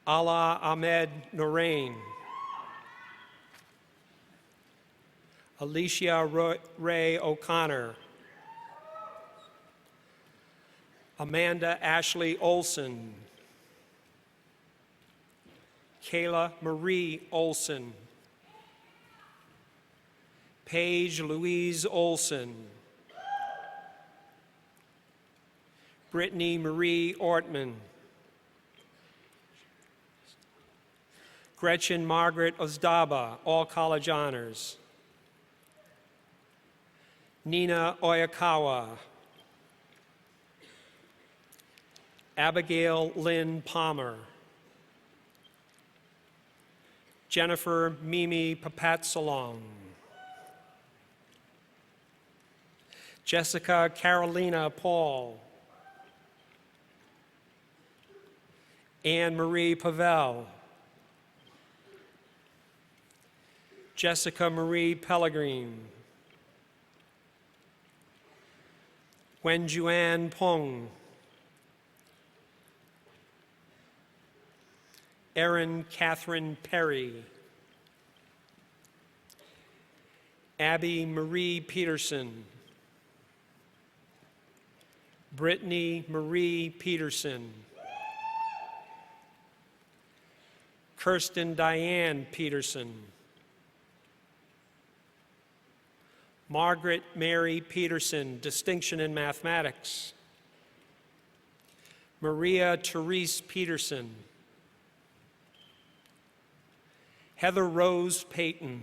Ala Ahmed Norain. Alicia Ray O'Connor. Amanda Ashley Olson. Kayla Marie Olson. Paige Louise Olson. Brittany Marie Ortman. Gretchen Margaret Ozdaba, all college honors. Nina Oyakawa. Abigail Lynn Palmer. Jennifer Mimi Papatsalong. Jessica Carolina Paul. Anne Marie Pavel. Jessica Marie Pellegrin. Wenjuan Pong. Erin Catherine Perry. Abby Marie Peterson. Brittany Marie Peterson. Kirsten Diane Peterson. Margaret Mary Peterson, distinction in mathematics. Maria Therese Peterson. Heather Rose Payton.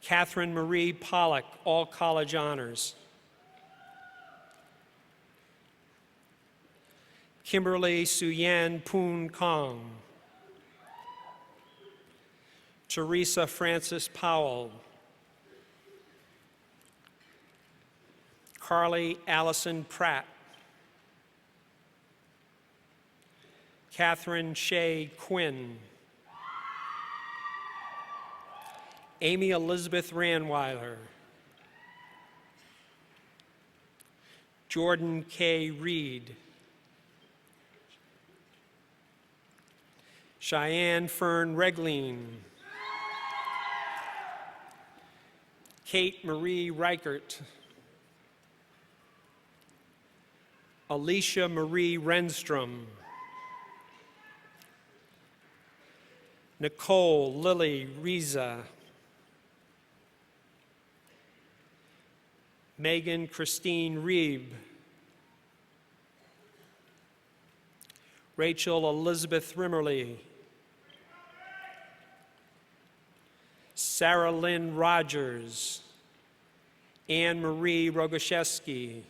Catherine Marie Pollock, all college honors. Kimberly Suyan Poon Kong. Teresa Francis Powell. Carly Allison Pratt. Catherine Shea Quinn. Amy Elizabeth Ranweiler. Jordan K. Reed. Cheyenne Fern Regline. Kate Marie Reichert. Alicia Marie Renstrom. Nicole Lily Riza. Megan Christine Reeb. Rachel Elizabeth Rimmerly. Sarah Lynn Rogers. Anne Marie Rogaszewski.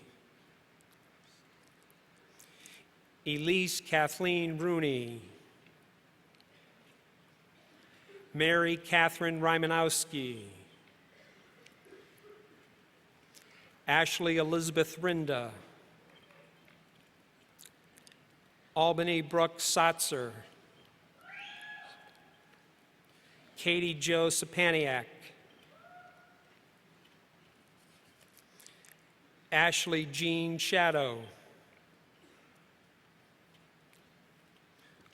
Elise Kathleen Rooney. Mary Catherine Rymanowski. Ashley Elizabeth Rinda. Albany Brooke Satzer, Katie Jo Sapaniak, Ashley Jean Shadow,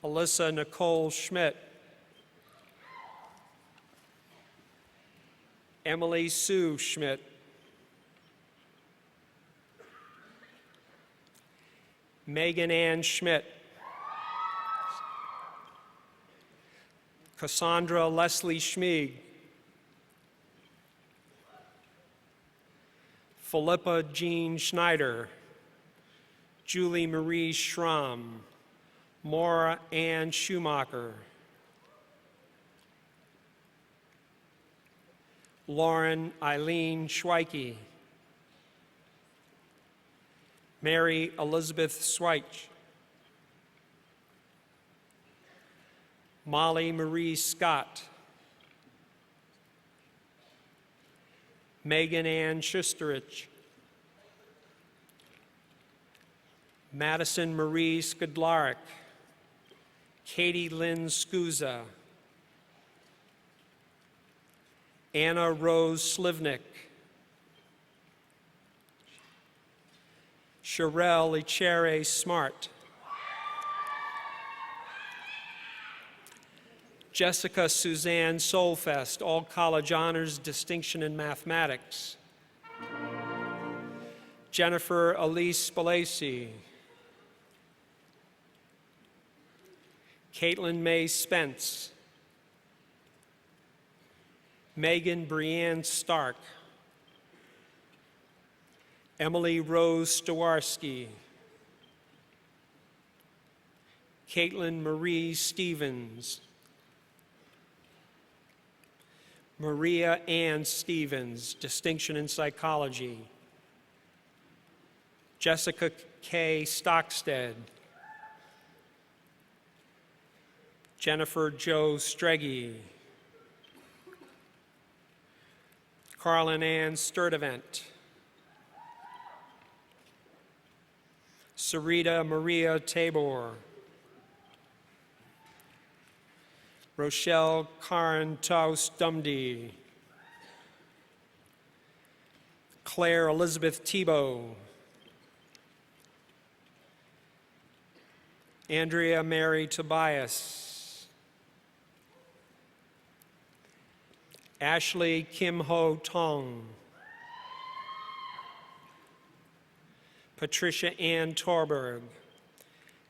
Alyssa Nicole Schmidt, Emily Sue Schmidt, Megan Ann Schmidt, Cassandra Leslie Schmieg, Philippa Jean Schneider, Julie Marie Schramm, Maura Ann Schumacher, Lauren Eileen Schweike, Mary Elizabeth Sweich, Molly Marie Scott, Megan Ann Schusterich, Madison Marie Skidlarek, Katie Lynn Skuza, Anna Rose Slivnik, Sherelle Ichere Smart, Jessica Suzanne Solfest, all college honors, distinction in mathematics. Jennifer Elise Spalacy, Caitlin May Spence, Megan Brianne Stark, Emily Rose Stawarski, Caitlin Marie Stevens, Maria Ann Stevens, distinction in psychology. Jessica K. Stockstead, Jennifer Jo Streggy, Carlin Ann Sturdivant, Sarita Maria Tabor, Rochelle Karen Taus Dumdy, Claire Elizabeth Tebow, Andrea Mary Tobias, Ashley Kim Ho Tong, Patricia Ann Torberg,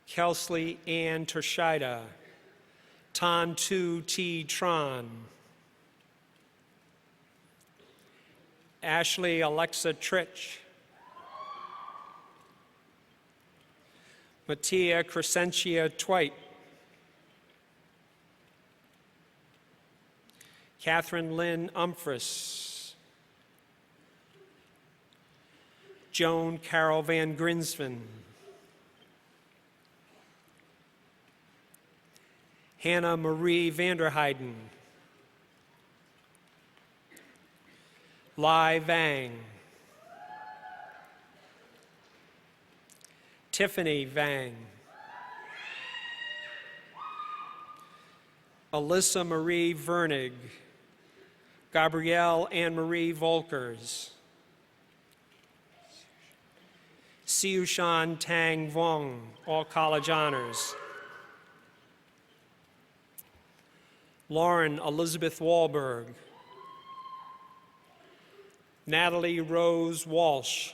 Kelsley Ann Tershida, Tan Tu T. Tron, Ashley Alexa Trich, Mattia Crescentia Twite, Catherine Lynn Umphris, Joan Carol Van Grinsven, Hannah Marie Vanderheiden, Lai Vang, Tiffany Vang, Alyssa Marie Vernig, Gabrielle Anne-Marie Volkers, Siushan Tang Vong, all college honors. Lauren Elizabeth Wahlberg, Natalie Rose Walsh,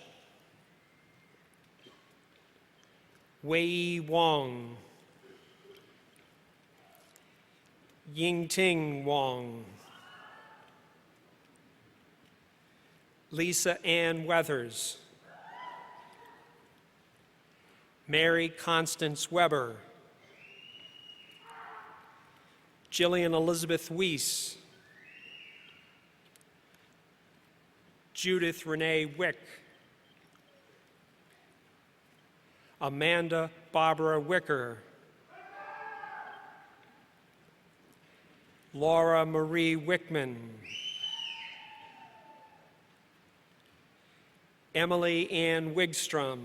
Wei Wong, Yingting Wong, Lisa Ann Weathers, Mary Constance Weber, Jillian Elizabeth Weiss, Judith Renee Wick, Amanda Barbara Wicker, Laura Marie Wickman, Emily Ann Wigstrom,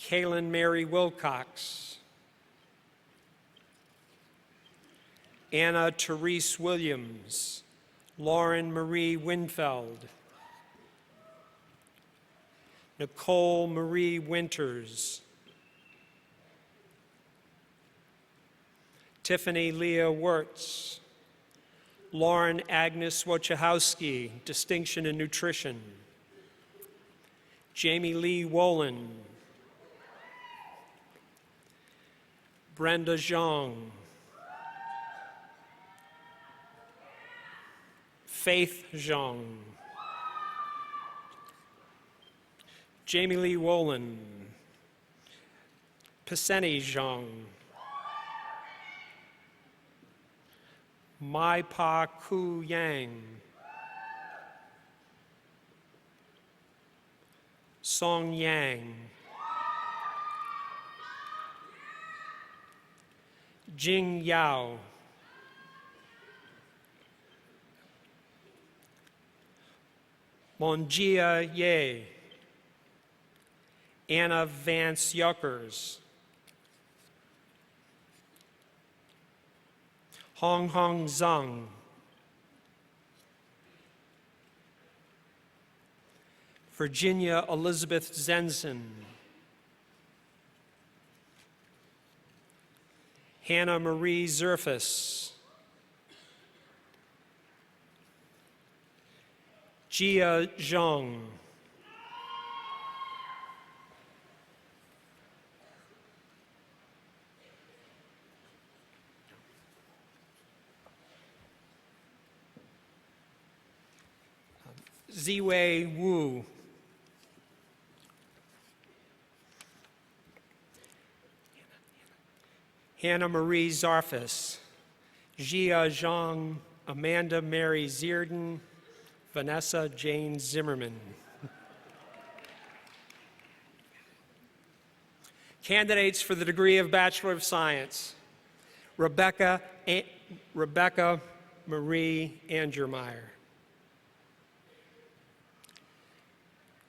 Kaylin Mary Wilcox, Anna Therese Williams, Lauren Marie Winfeld, Nicole Marie Winters, Tiffany Leah Wirtz, Lauren Agnes Wojciechowski, Distinction in Nutrition, Jamie Lee Wolin, Brenda Zhang, Faith Zhang, Jamie Lee Wolin, Piseni Zhang, Mai Pa Ku Yang, Song Yang, Jing Yao, Monjia Ye, Anna Vance Yuckers, Hong Hong Zhang, Virginia Elizabeth Zenson, Hannah Marie Zerfus, Jia Zhang, Ziwei Wu, Hannah Marie Zarfus, Jia Zhang, Amanda Mary Zierden, Vanessa Jane Zimmerman. Candidates for the degree of Bachelor of Science: Rebecca Marie Angermeyer,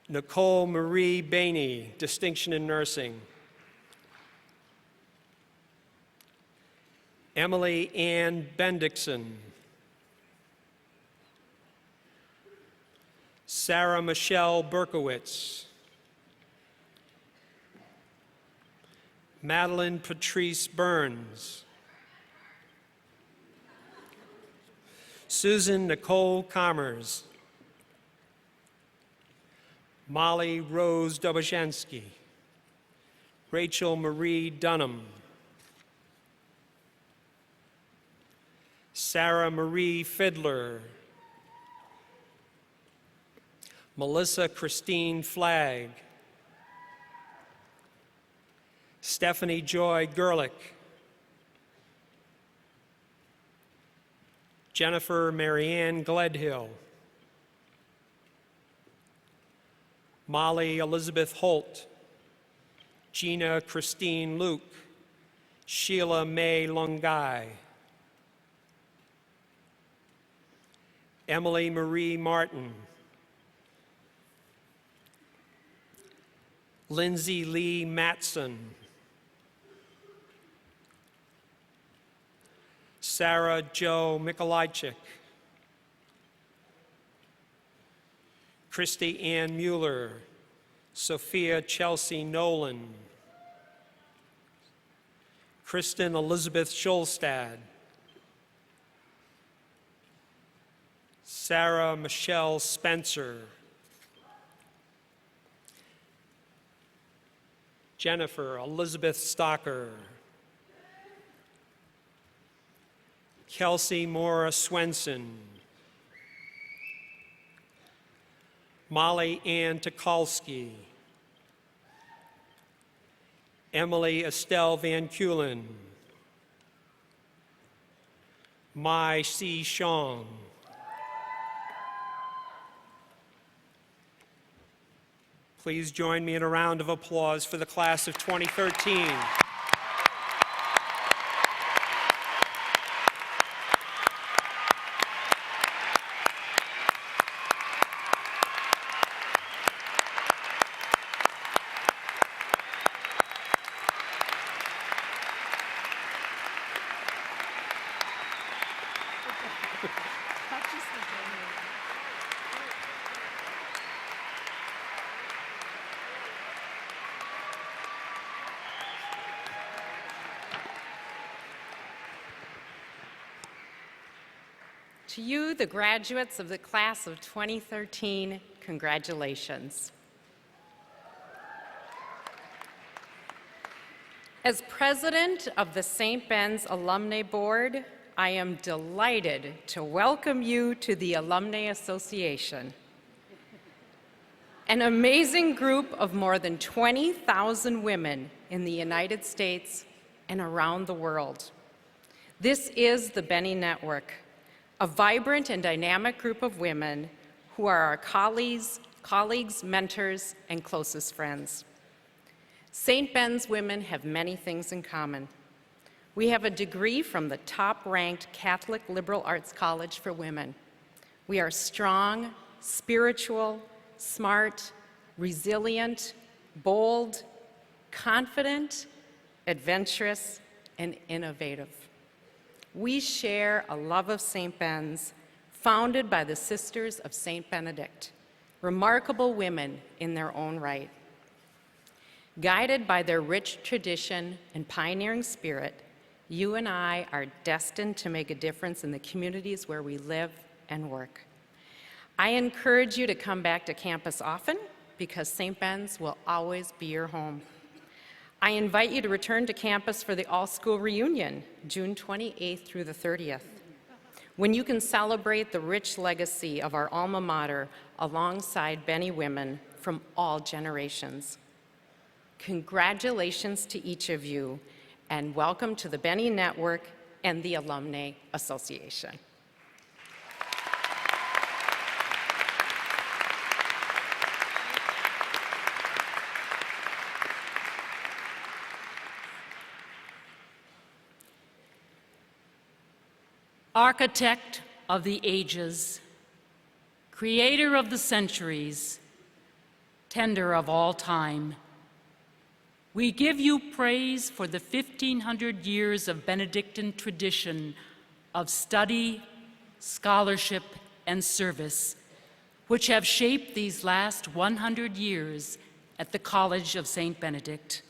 Nicole Marie Bainey, Distinction in Nursing, Emily Ann Bendixson, Sarah Michelle Berkowitz, Madeline Patrice Burns, Susan Nicole Commerce, Molly Rose Dobozhansky, Rachel Marie Dunham, Sarah Marie Fiddler, Melissa Christine Flagg, Stephanie Joy Gerlich, Jennifer Marianne Gledhill, Molly Elizabeth Holt, Gina Christine Luke, Sheila May Lungai, Emily Marie Martin, Lindsay Lee Matson, Sarah Jo Mikolajczyk, Christy Ann Mueller, Sophia Chelsea Nolan, Kristen Elizabeth Scholstad, Sarah Michelle Spencer, Jennifer Elizabeth Stocker, Kelsey Mora Swenson, Molly Ann Tukalski, Emily Estelle Van Kulen, Mai C. Shong, please join me in a round of applause for the class of 2013. To you, the graduates of the class of 2013, congratulations. As president of the St. Ben's Alumni Board, I am delighted to welcome you to the Alumni Association, an amazing group of more than 20,000 women in the United States and around the world. This is the Benny Network, a vibrant and dynamic group of women who are our colleagues, mentors, and closest friends. St. Ben's women have many things in common. We have a degree from the top-ranked Catholic liberal arts college for women. We are strong, spiritual, smart, resilient, bold, confident, adventurous, and innovative. We share a love of St. Ben's, founded by the Sisters of St. Benedict, remarkable women in their own right. Guided by their rich tradition and pioneering spirit, you and I are destined to make a difference in the communities where we live and work. I encourage you to come back to campus often because St. Ben's will always be your home. I invite you to return to campus for the all-school reunion, June 28th through the 30th, when you can celebrate the rich legacy of our alma mater alongside Benny women from all generations. Congratulations to each of you, and welcome to the Benny Network and the Alumni Association. Architect of the ages, creator of the centuries, tender of all time, we give you praise for the 1,500 years of Benedictine tradition of study, scholarship, and service, which have shaped these last 100 years at the College of St. Benedict.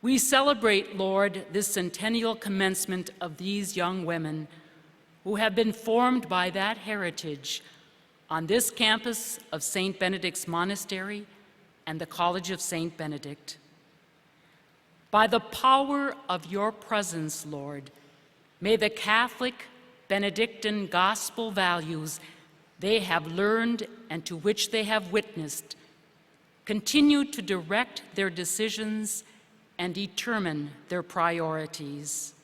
We celebrate, Lord, this centennial commencement of these young women who have been formed by that heritage on this campus of St. Benedict's Monastery and the College of St. Benedict. By the power of your presence, Lord, may the Catholic Benedictine gospel values they have learned and to which they have witnessed continue to direct their decisions and determine their priorities.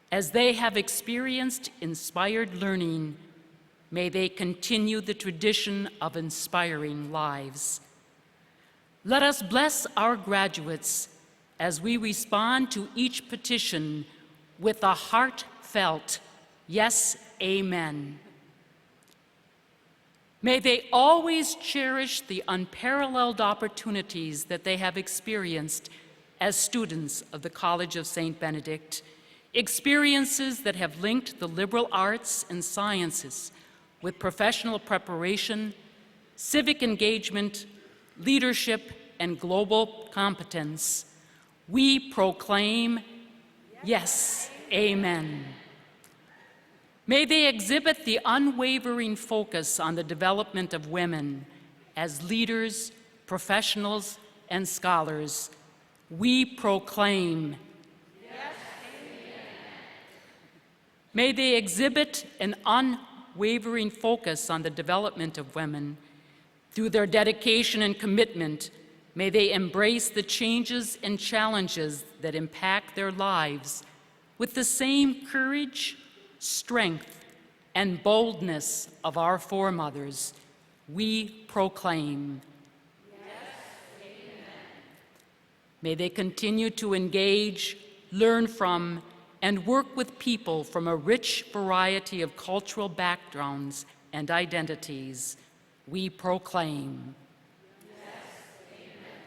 As they have experienced inspired learning, may they continue the tradition of inspiring lives. Let us bless our graduates as we respond to each petition with a heartfelt, yes, amen. May they always cherish the unparalleled opportunities that they have experienced as students of the College of St. Benedict, experiences that have linked the liberal arts and sciences with professional preparation, civic engagement, leadership, and global competence. We proclaim, yes, amen. May they exhibit the unwavering focus on the development of women as leaders, professionals, and scholars. We proclaim, yes, amen. May they exhibit an unwavering focus on the development of women. Through their dedication and commitment, may they embrace the changes and challenges that impact their lives with the same courage, strength, and boldness of our foremothers. We proclaim, yes, amen. May they continue to engage, learn from, and work with people from a rich variety of cultural backgrounds and identities. We proclaim, yes, amen.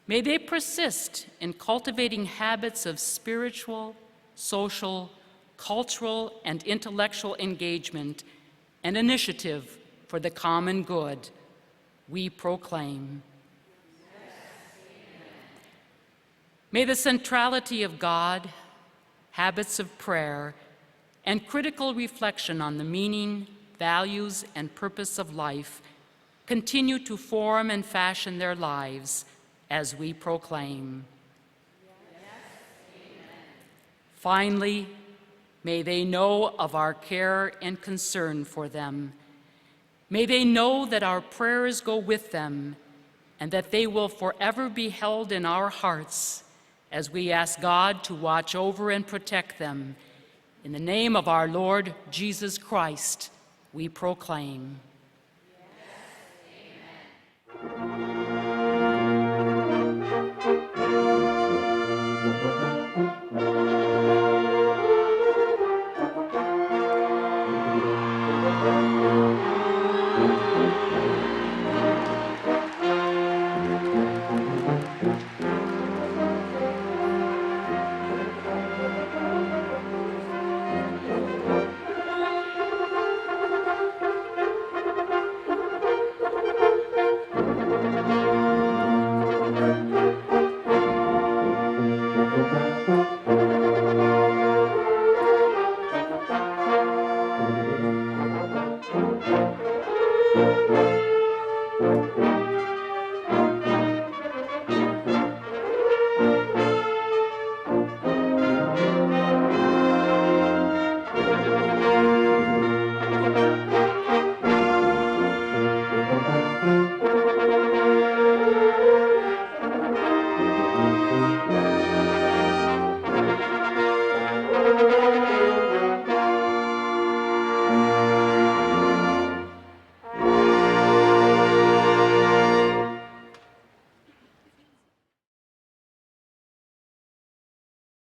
May they persist in cultivating habits of spiritual, social, cultural, and intellectual engagement and initiative for the common good. We proclaim, yes, amen. May the centrality of God, habits of prayer, and critical reflection on the meaning, values, and purpose of life continue to form and fashion their lives as we proclaim. Finally, may they know of our care and concern for them. May they know that our prayers go with them and that they will forever be held in our hearts as we ask God to watch over and protect them. In the name of our Lord Jesus Christ, we proclaim. Yes, amen.